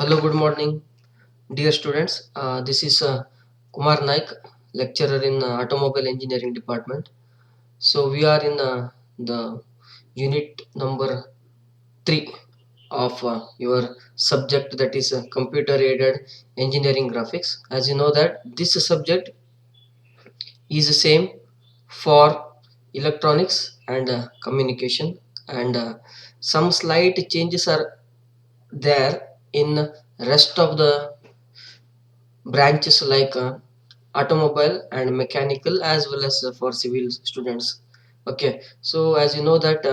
Hello, good morning, dear students. This is Kumar Naik, lecturer in Automobile Engineering Department. So we are in the unit number 3 of your subject, that is computer aided engineering graphics. As you know that this subject is the same for electronics and communication, and some slight changes are there in rest of the branches like automobile and mechanical, as well as for civil students. Okay, so as you know that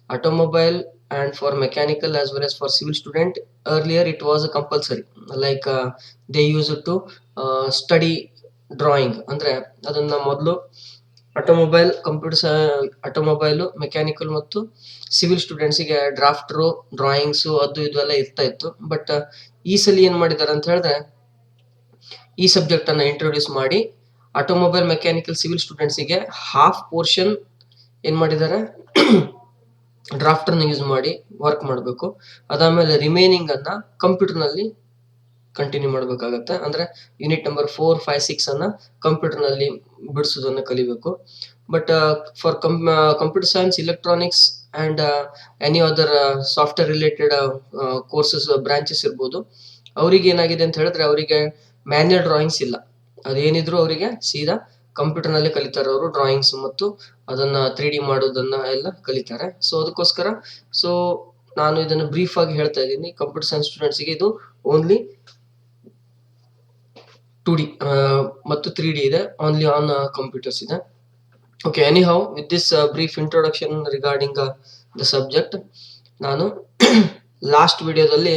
automobile and for mechanical as well as for civil student, earlier it was a compulsory, like they used to study drawing ಅಂದ್ರೆ ಅದನ್ನ ಮೊದಲು automobile computers automobile mechanical ಮತ್ತು civil ಸ್ಟೂಡೆಂಟ್ಸಿಗೆ ಡ್ರಾಫ್ಟರು drawings ಅದು ಇದು ಎಲ್ಲ ಇರ್ತಾ ಇತ್ತು. But ಈ ಸಲ ಏನ್ ಮಾಡಿದ್ದಾರೆ ಅಂತ ಹೇಳಿದ್ರೆ, ಈ ಸಬ್ಜೆಕ್ಟ್ ಅನ್ನ ಇಂಟ್ರೊಡ್ಯೂಸ್ ಮಾಡಿ ಆಟೋಮೊಬೈಲ್ ಮೆಕ್ಯಾನಿಕಲ್ ಸಿವಿಲ್ ಸ್ಟೂಡೆಂಟ್ಸಿಗೆ ಹಾಫ್ ಪೋರ್ಷನ್ ಏನ್ ಮಾಡಿದ್ದಾರೆ, ಡ್ರಾಫ್ಟರ್ ಯೂಸ್ ಮಾಡಿ ವರ್ಕ್ ಮಾಡಬೇಕು. ಅದಾದ್ಮೇಲೆ ರಿಮೈನಿಂಗ್ ಅನ್ನ ಕಂಪ್ಯೂಟರ್ ನಲ್ಲಿ ಕಂಟಿನ್ಯೂ ಮಾಡಬೇಕಾಗತ್ತೆ. ಅಂದ್ರೆ ಯೂನಿಟ್ ನಂಬರ್ 4, 5, 6 ಅನ್ನ ಕಂಪ್ಯೂಟರ್ ನಲ್ಲಿ ಬಿಡಿಸೋದನ್ನ ಕಲಿಬೇಕು. But for computer science, electronics and any other software related courses branches ಇರ್ಬೋದು, ಅವ್ರಿಗೆ ಏನಾಗಿದೆ ಅಂತ ಹೇಳಿದ್ರೆ ಅವರಿಗೆ ಮ್ಯಾನ್ಯಲ್ ಡ್ರಾಯಿಂಗ್ಸ್ ಇಲ್ಲ. ಅದೇನಿದ್ರು ಅವರಿಗೆ ಸೀದಾ ಕಂಪ್ಯೂಟರ್ ನಲ್ಲಿ ಕಲಿತಾರೆ ಅವರು ಡ್ರಾಯಿಂಗ್ಸ್ ಮತ್ತು ಅದನ್ನ 3D ಮಾಡೋದನ್ನ ಎಲ್ಲ ಕಲಿತಾರೆ. ಸೊ ಅದಕ್ಕೋಸ್ಕರ ಸೊ ನಾನು ಇದನ್ನ ಬ್ರೀಫ್ ಆಗಿ ಹೇಳ್ತಾ ಇದ್ದೀನಿ. ಕಂಪ್ಯೂಟರ್ ಸೈನ್ಸ್ ಸ್ಟೂಡೆಂಟ್ಸ್ ಗೆ ಇದು ಓನ್ಲಿ 2D ಮತ್ತು 3D ಇದೆ, ಓನ್ಲಿ ಆನ್ ಕಂಪ್ಯೂಟರ್ಸ್ ಇದೆ. Okay, anyhow, with this brief introduction regarding the subject, ನಾನು ಲಾಸ್ಟ್ ವಿಡಿಯೋದಲ್ಲಿ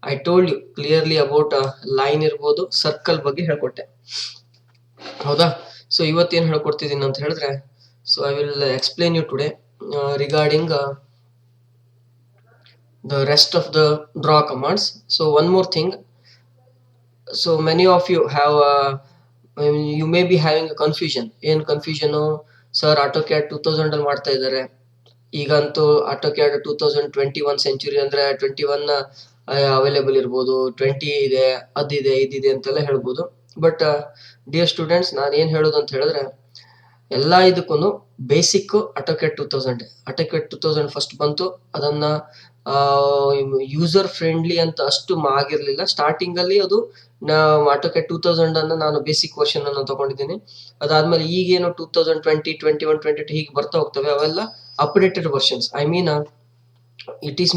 I told you clearly about line ಇರ್ಬೋದು, ಸರ್ಕಲ್ ಬಗ್ಗೆ ಹೇಳ್ಕೊಟ್ಟೆ, ಹೌದಾ? ಸೊ ಇವತ್ತೇನು ಹೇಳ್ಕೊಡ್ತಿದ್ದೀನಿ ಅಂತ ಹೇಳಿದ್ರೆ, so I will explain you today regarding the rest of the draw commands. So one more thing, so many of you have you may be having a confusion. ಏನ್ confusion sir? AutoCAD 2000 ಅಲ್ಲಿ ಮಾಡ್ತಾ ಇದ್ದಾರೆ, ಈಗಂತೂ AutoCAD 2021 century ಅಂದ್ರೆ 21 available ಇರ್ಬೋದು, 20 ಇದೆ, ಅದಿದೆ, ಇದಿದೆ ಅಂತೆಲ್ಲ ಹೇಳ್ಬೋದು. ಬಟ್ ಡಿಯರ್ ಸ್ಟೂಡೆಂಟ್ಸ್, ನಾನು ಏನ್ ಹೇಳೋದು ಅಂತ ಹೇಳಿದ್ರೆ, ಎಲ್ಲಾ ಇದಕ್ಕೂ ಬೇಸಿಕ್ ಆಟೋಕ್ಯಾಡ್ 2000 ಫಸ್ಟ್ ಬಂತು. ಅದನ್ನ ಯೂಸರ್ ಫ್ರೆಂಡ್ಲಿ ಅಂತ ಅಷ್ಟು ಆಗಿರ್ಲಿಲ್ಲ ಸ್ಟಾರ್ಟಿಂಗ್ ಅಲ್ಲಿ. ಅದು ಆಟೋಕ್ಯಾಡ್ 2000 ಅನ್ನ ನಾನು ಬೇಸಿಕ್ ವರ್ಷನ್ ಅನ್ನು ತಗೊಂಡಿದ್ದೀನಿ. ಅದಾದ್ಮೇಲೆ ಈಗೇನು 2020, 21, 22 ಹೀಗೆ ಬರ್ತಾ ಹೋಗ್ತವೆ, ಅವೆಲ್ಲ updated versions. I mean it is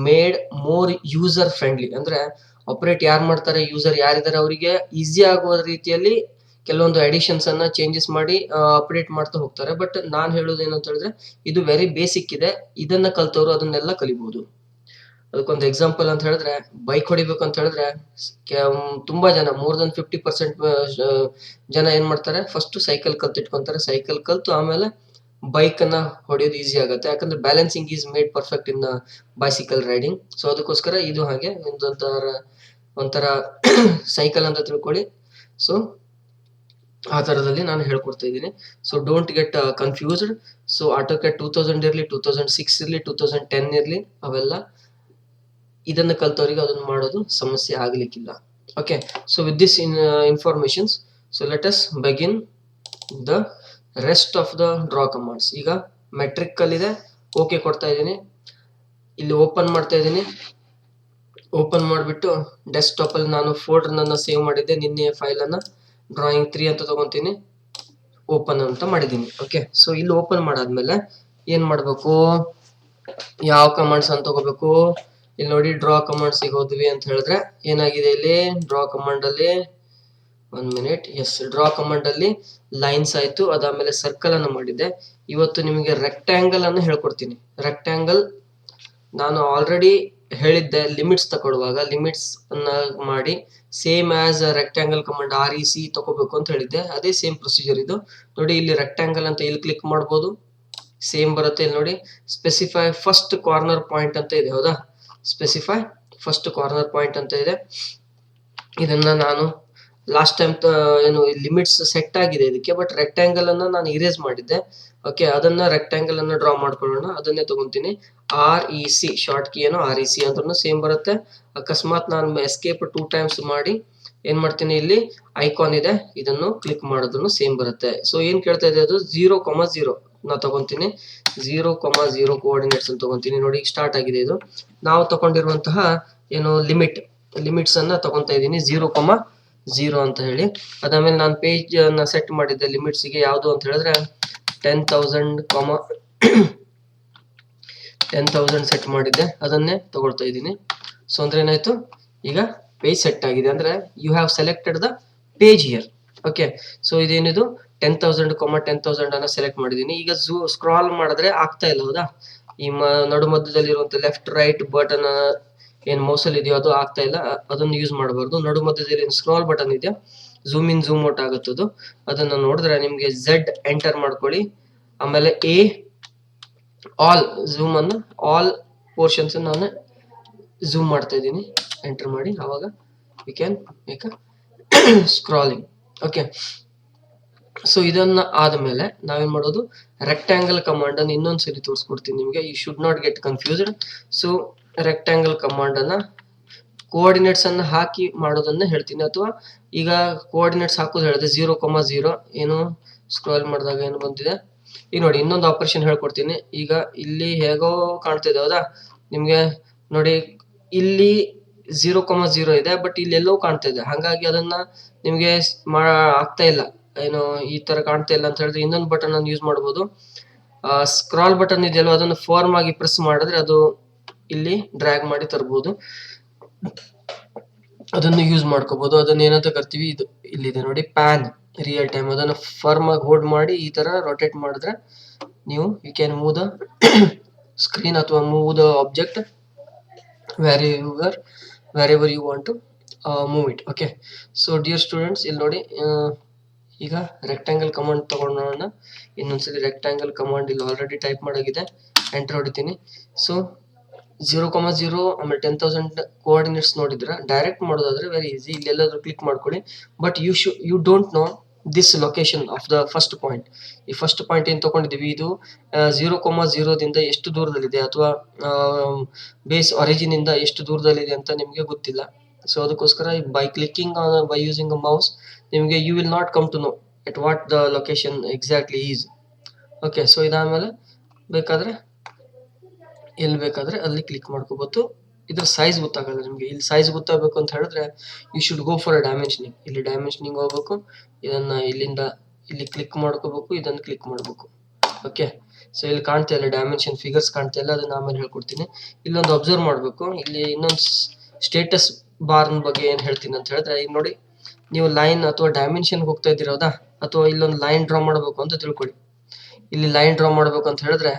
made more user friendly. ಅಂದ್ರೆ ಆಪರೇಟ್ ಯಾರು ಮಾಡ್ತಾರೆ, ಯೂಸರ್ ಯಾರಿದ್ದಾರೆ, ಅವರಿಗೆ ಈಸಿ ಆಗುವ ರೀತಿಯಲ್ಲಿ ಕೆಲವೊಂದು ಅಡಿಷನ್ಸ್ ಅನ್ನ ಚೇಂಜಸ್ ಮಾಡಿ ಅಪ್ಡೇಟ್ ಮಾಡ್ತಾ ಹೋಗ್ತಾರೆ. ಬಟ್ ನಾನ್ ಹೇಳೋದು ಏನಂತ ಹೇಳಿದ್ರೆ, ಇದು ವೆರಿ ಬೇಸಿಕ್ ಇದೆ, ಇದನ್ನ ಕಲ್ತವ್ರು ಅದನ್ನೆಲ್ಲ ಕಲಿಬಹುದು. ಅದಕ್ಕೊಂದು ಎಕ್ಸಾಂಪಲ್ ಅಂತ ಹೇಳಿದ್ರೆ, ಬೈಕ್ ಹೊಡಿಬೇಕು ಅಂತ ಹೇಳಿದ್ರೆ ತುಂಬಾ ಜನ, ಮೋರ್ ದನ್ 50% ಜನ ಏನ್ ಮಾಡ್ತಾರೆ, ಫಸ್ಟ್ ಸೈಕಲ್ ಕಲ್ತಿಟ್ಕೊಂತಾರೆ. ಸೈಕಲ್ ಕಲ್ತು ಆಮೇಲೆ ಬೈಕ್ ಅನ್ನ ಹೊಡೆಯೋದು ಈಸಿ ಆಗುತ್ತೆ, ಯಾಕಂದ್ರೆ balancing is made perfect in bicycle riding. So ಅದಕ್ಕೋಸ್ಕರ ಇದು ಹಾಗೆ ಒಂಥರ ಸೈಕಲ್ ಅಂತ ತಿಳ್ಕೊಳ್ಳಿ. ಸೊ ಆ ತರದಲ್ಲಿ ನಾನು ಹೇಳ್ಕೊಡ್ತಾ ಇದ್ದೀನಿ. So don't get confused. So AutoCAD 2000 ಇರ್ಲಿ, 2006 ಇರ್ಲಿ, 2010 ಇರ್ಲಿ, ಅವೆಲ್ಲ ಇದನ್ನ ಕಲ್ತವ್ರಿಗೆ ಅದನ್ನ ಮಾಡೋದು ಸಮಸ್ಯೆ ಆಗ್ಲಿಕ್ಕಿಲ್ಲ. Okay, so with this informations, so let us begin the rest of the draw commands. ಈಗ ಮೆಟ್ರಿಕ್ ಅಲ್ಲಿ ಇದೆ, ಓಕೆ ಕೊಡ್ತಾ ಇದ್ದೀನಿ. ಇಲ್ಲಿ ಓಪನ್ ಮಾಡ್ತಾ ಇದ್ದೀನಿ. ಓಪನ್ ಮಾಡಿಬಿಟ್ಟು ಡೆಸ್ಕ್ಟಾಪ್ ಅಲ್ಲಿ ನಾನು ಫೋಲ್ಡರ್ ನನ್ನ ಸೇವ್ ಮಾಡಿದ್ದೆ, ನಿನ್ನೆ ಫೈಲ್ ಅನ್ನ ಡ್ರಾಯಿಂಗ್ 3 ಅಂತ ತಗೊಂತೀನಿ, ಓಪನ್ ಅಂತ ಮಾಡಿದ್ದೀನಿ. ಓಕೆ, ಸೊ ಇಲ್ಲಿ ಓಪನ್ ಮಾಡಾದ್ಮೇಲೆ ಏನ್ ಮಾಡ್ಬೇಕು, ಯಾವ ಕಮಾಂಡ್ಸ್ ಅಂತ ತಗೋಬೇಕು. ಇಲ್ಲಿ ನೋಡಿ, ಡ್ರಾ ಕಮಾಂಡ್ಸ್ ಹೋದ್ವಿ ಅಂತ ಹೇಳಿದ್ರೆ ಏನಾಗಿದೆ, ಇಲ್ಲಿ ಡ್ರಾ ಕಮಾಂಡ್ ಅಲ್ಲಿ 1 ಮಿನಿಟ್, ಎಸ್, ಡ್ರಾ ಕಮಾಂಡ್ ಅಲ್ಲಿ ಲೈನ್ಸ್ ಆಯ್ತು, ಅದಾದ್ಮೇಲೆ ಸರ್ಕಲ್ ಅನ್ನು ಮಾಡಿದ್ದೆ. ಇವತ್ತು ನಿಮಗೆ ರೆಕ್ಟ್ಯಾಂಗಲ್ ಅನ್ನು ಹೇಳ್ಕೊಡ್ತೀನಿ. ರೆಕ್ಟ್ಯಾಂಗಲ್ ನಾನು ಆಲ್ರೆಡಿ ಹೇಳಿದ್ದೆ, ಲಿಮಿಟ್ಸ್ ತಗೊಳ್ಳುವಾಗ ಲಿಮಿಟ್ಸ್ ಅನ್ನ ಮಾಡಿ same as rectangle command REC ತಗೋಬೇಕು ಅಂತ ಹೇಳಿದ್ದೆ. ಅದೇ ಸೇಮ್ ಪ್ರೊಸೀಜರ್ ಇದು. ನೋಡಿ, ಇಲ್ಲಿ ರೆಕ್ಟ್ಯಾಂಗಲ್ ಅಂತ ಇಲ್ಲಿ ಕ್ಲಿಕ್ ಮಾಡ್ಬೋದು, ಸೇಮ್ ಬರುತ್ತೆ. ಇಲ್ಲಿ ನೋಡಿ, ಸ್ಪೆಸಿಫೈ ಫಸ್ಟ್ ಕಾರ್ನರ್ ಪಾಯಿಂಟ್ ಅಂತ ಇದೆ, ಹೌದಾ? ಸ್ಪೆಸಿಫೈ ಫಸ್ಟ್ ಕಾರ್ನರ್ ಪಾಯಿಂಟ್ ಅಂತ ಇದೆ. ಇದನ್ನ ನಾನು ಲಾಸ್ಟ್ ಟೈಮ್ ಏನು ಲಿಮಿಟ್ಸ್ ಸೆಟ್ ಆಗಿದೆ ಇದಕ್ಕೆ, ಬಟ್ ರೆಕ್ಟ್ಯಾಂಗಲ್ ಅನ್ನ ನಾನು ಇರೇಸ್ ಮಾಡಿದ್ದೆ. ಓಕೆ, ಅದನ್ನ ರೆಕ್ಟ್ಯಾಂಗಲ್ ಅನ್ನ ಡ್ರಾ ಮಾಡ್ಕೊಳ್ಳೋಣ. ಅದನ್ನೇ ತಗೊಂತೀನಿ. REC ಶಾರ್ಟ್ ಕೀ ಏನು REC ಅಂದ್ರೂ ಸೇಮ್ ಬರುತ್ತೆ. ಅಕಸ್ಮಾತ್ ನಾನು ಎಸ್ಕೇಪ್ 2 ಟೈಮ್ಸ್ ಮಾಡಿ ಏನ್ ಮಾಡ್ತೀನಿ, ಇಲ್ಲಿ ಐಕಾನ್ ಇದೆ, ಇದನ್ನು ಕ್ಲಿಕ್ ಮಾಡಿದ್ರು ಸೇಮ್ ಬರುತ್ತೆ. ಸೊ ಏನ್ ಕೇಳ್ತಾ ಇದೆ, ಅದು 0,0 ನಾ ತಗೊಂತೀನಿ. 0,0 ಕೋಆರ್ಡಿನೇಟ್ಸ್ ಅಂತ ತಗೊಂತೀನಿ. ನೋಡಿ ಸ್ಟಾರ್ಟ್ ಆಗಿದೆ ಇದು. ನಾವು ತಗೊಂಡಿರುವಂತಹ ಏನು ಲಿಮಿಟ್ಸ್ ಅನ್ನ ತಗೊಂತಾ ಇದ್ದೀನಿ 0,0 ಅಂತ ಹೇಳಿ. ಅದಾದ್ಮೇಲೆ ನಾನು ಪೇಜ್ ಅನ್ನ ಸೆಟ್ ಮಾಡಿದ್ದೆ ಲಿಮಿಟ್ಸ್ ಗೆ ಯಾವುದು ಅಂತ ಹೇಳಿದ್ರೆ 10,000 ಸೆಟ್ ಮಾಡಿದ್ದೆ, ಅದನ್ನೇ ತಗೊಳ್ತಾ ಇದ್ದೀನಿ. ಸೊ ಅಂದ್ರೆ ಏನಾಯ್ತು, ಈಗ ಪೇಜ್ ಸೆಟ್ ಆಗಿದೆ. ಅಂದ್ರೆ you have selected the page here. Okay, so ಇದೇನಿದು 10,000 ಅನ್ನ ಸೆಲೆಕ್ಟ್ ಮಾಡಿದೀನಿ. ಈಗ ಸ್ಕ್ರಾಲ್ ಮಾಡಿದ್ರೆ ಆಗ್ತಾ ಇಲ್ಲ, ಹೌದಾ? ಈ ನಡು ಮಧ್ಯದಲ್ಲಿರುವಂತ ಲೆಫ್ಟ್ ರೈಟ್ ಬಟನ್ ಏನ್ ಮೌಸಲ್ ಇದೆಯೋ ಅದು ಆಗ್ತಾ ಇಲ್ಲ, ಅದನ್ನು ಯೂಸ್ ಮಾಡಬಾರ್ದು. ನಡು ಮಧ್ಯದಲ್ಲಿ ಸ್ಕ್ರಾಲ್ ಬಟನ್ ಇದೆಯಾ, ಝೂಮ್ ಇನ್ ಝೂಮ್ ಔಟ್ ಆಗುತ್ತದು, ಅದನ್ನ ನೋಡಿದ್ರೆ ನಿಮ್ಗೆ Z ಎಂಟರ್ ಮಾಡ್ಕೊಳ್ಳಿ. ಆಮೇಲೆ ಆಲ್ ಝೂಮ್ ಅನ್ನು ಆಲ್ ಪೋರ್ಷನ್ಸ್ ನಾನು ಝೂಮ್ ಮಾಡ್ತಾ ಇದ್ದೀನಿ, ಎಂಟರ್ ಮಾಡಿ. ಅವಾಗ we can make scrolling. Okay, so ಇದನ್ನ ಆದ್ಮೇಲೆ ನಾವೇನ್ ಮಾಡೋದು, ರೆಕ್ಟ್ಯಾಂಗಲ್ ಕಮಾಂಡ್ ಅನ್ನು ಇನ್ನೊಂದ್ಸರಿ ತೋರಿಸ್ಕೊಡ್ತೀನಿ ನಿಮ್ಗೆ. You should not get confused. So rectangle command ಅನ್ನ ಕೋಆರ್ಡಿನೇಟ್ಸ್ ಅನ್ನ ಹಾಕಿ ಮಾಡೋದನ್ನ ಹೇಳ್ತೀನಿ, ಅಥವಾ ಈಗ ಕೋಆರ್ಡಿನೇಟ್ಸ್ ಹಾಕೋದು ಹೇಳಿದೆ 0,0 ಏನು ಸ್ಕ್ರಾಲ್ ಮಾಡಿದಾಗ ಏನು ಬಂದಿದೆ. ಈಗ ನೋಡಿ ಇನ್ನೊಂದು ಆಪರೇಷನ್ ಹೇಳ್ಕೊಡ್ತೀನಿ. ಈಗ ಇಲ್ಲಿ ಹೇಗೋ ಕಾಣ್ತಿದೆ, ಹೌದಾ? ನಿಮ್ಗೆ ನೋಡಿ ಇಲ್ಲಿ 0,0 ಇದೆ, ಬಟ್ ಇಲ್ಲಿ ಎಲ್ಲೋ ಕಾಣ್ತಾ ಇದೆ. ಹಾಗಾಗಿ ಅದನ್ನ ನಿಮ್ಗೆ ಆಗ್ತಾ ಇಲ್ಲ, ಏನು ಈ ತರ ಕಾಣ್ತಾ ಇಲ್ಲ ಅಂತ ಹೇಳಿದ್ರೆ ಇನ್ನೊಂದು ಬಟನ್ ಅನ್ನು ಯೂಸ್ ಮಾಡಬಹುದು. ಸ್ಕ್ರಾಲ್ ಬಟನ್ ಇದೆಯಲ್ಲ, ಅದನ್ನು ಫಾರ್ಮ್ ಆಗಿ ಪ್ರೆಸ್ ಮಾಡಿದ್ರೆ ಅದು ಇಲ್ಲಿ ಡ್ರ್ಯಾಗ್ ಮಾಡಿ ತರಬಹುದು, ಅದನ್ನು ಯೂಸ್ ಮಾಡ್ಕೋಬಹುದು. ಅದನ್ನ ಏನಂತ ಕರ್ತೀವಿ, ಇದು ಇಲ್ಲಿದೆ ನೋಡಿ, ಪ್ಯಾನ್ ರಿಯಲ್ ಟೈಮ್. ಅದನ್ನು ಫರ್ಮ್ ಆಗಿ ಹೋಲ್ಡ್ ಮಾಡಿ ಈ ತರ ರೊಟೇಟ್ ಮಾಡಿದ್ರೆ ನೀವು you can move the screen ಅಥವಾ move the object wherever you want to move it. Okay, so dear students, ಇಲ್ಲಿ ನೋಡಿ ಈಗ ರೆಕ್ಟ್ಯಾಂಗಲ್ ಕಮಾಂಡ್ ತಗೊಂಡೋಣ. ಇನ್ನೊಂದ್ಸಲಿ ರೆಕ್ಟ್ಯಾಂಗಲ್ ಕಮಾಂಡ್ ಇಲ್ಲಿ ಆಲ್ರೆಡಿ ಟೈಪ್ ಮಾಡಾಗಿದೆ, ಎಂಟರ್ ಹೊಡಿತೀನಿ. ಸೊ 0,0 ಆಮೇಲೆ 10,000 ಕೋಆರ್ಡಿನೇಟ್ಸ್ ನೋಡಿದ್ರ, ಡೈರೆಕ್ಟ್ ಮಾಡೋದಾದ್ರೆ ವೆರಿ ಈಸಿ. ಇಲ್ಲಿ ಎಲ್ಲಾದ್ರೂ ಕ್ಲಿಕ್ ಮಾಡ್ಕೊಳ್ಳಿ. But you don't know this location of the first point. ಈ ಫಸ್ಟ್ ಪಾಯಿಂಟ್ ಏನ್ ತಗೊಂಡಿದೀವಿ, ಇದು 0,0 ದಿಂದ ಎಷ್ಟು ದೂರದಲ್ಲಿದೆ, ಅಥವಾ ಬೇಸ್ ಒರಿಜಿನ್ ಇಂದ ಎಷ್ಟು ದೂರದಲ್ಲಿದೆ ಅಂತ ನಿಮ್ಗೆ ಗೊತ್ತಿಲ್ಲ. ಸೊ ಅದಕ್ಕೋಸ್ಕರ by clicking by using a mouse ನಿಮ್ಗೆ you will not come to know at what the location exactly is. Okay, so ಇದಾದ್ಮೇಲೆ ಬೇಕಾದ್ರೆ ಎಲ್ಲಿ ಬೇಕಾದ್ರೆ ಅಲ್ಲಿ ಕ್ಲಿಕ್ ಮಾಡ್ಕೋಬಹುದು. ಇದ್ರ ಸೈಜ್ ಗೊತ್ತಾಗಲ್ಲ ನಿಮ್ಗೆ. ಇಲ್ಲಿ ಸೈಜ್ ಗೊತ್ತಾಗಬೇಕು ಅಂತ ಹೇಳಿದ್ರೆ you should go for dimensioning. ಇಲ್ಲಿ ಡೈಮೆನ್ಷನಿಂಗ್ ಹೋಗ್ಬೇಕು, ಇದನ್ನ ಇಲ್ಲಿಂದ ಇಲ್ಲಿ ಕ್ಲಿಕ್ ಮಾಡ್ಕೋಬೇಕು, ಇದನ್ನ ಕ್ಲಿಕ್ ಮಾಡ್ಬೇಕು. ಓಕೆ, ಸೊ ಇಲ್ಲಿ ಕಾಣ್ತಾ ಇಲ್ಲ ಡೈಮೆನ್ಷನ್ ಫಿಗರ್ಸ್ ಕಾಣ್ತಾ ಇಲ್ಲ, ಅದನ್ನ ಆಮೇಲೆ ಹೇಳ್ಕೊಡ್ತೀನಿ. ಇಲ್ಲೊಂದು ಅಬ್ಸರ್ವ್ ಮಾಡ್ಬೇಕು. ಇಲ್ಲಿ ಇನ್ನೊಂದು ಸ್ಟೇಟಸ್ ಬಾರ್ ಬಗ್ಗೆ ಏನ್ ಹೇಳ್ತೀನಿ ಅಂತ ಹೇಳಿದ್ರೆ, ಈಗ ನೋಡಿ ನೀವು ಲೈನ್ ಅಥವಾ ಡೈಮೆನ್ಷನ್ ಹೋಗ್ತಾ ಇದ್ದೀರಾ, ಅಥವಾ ಇಲ್ಲೊಂದು ಲೈನ್ ಡ್ರಾ ಮಾಡಬೇಕು ಅಂತ ತಿಳ್ಕೊಳ್ಳಿ. ಇಲ್ಲಿ ಲೈನ್ ಡ್ರಾ ಮಾಡಬೇಕು ಅಂತ ಹೇಳಿದ್ರೆ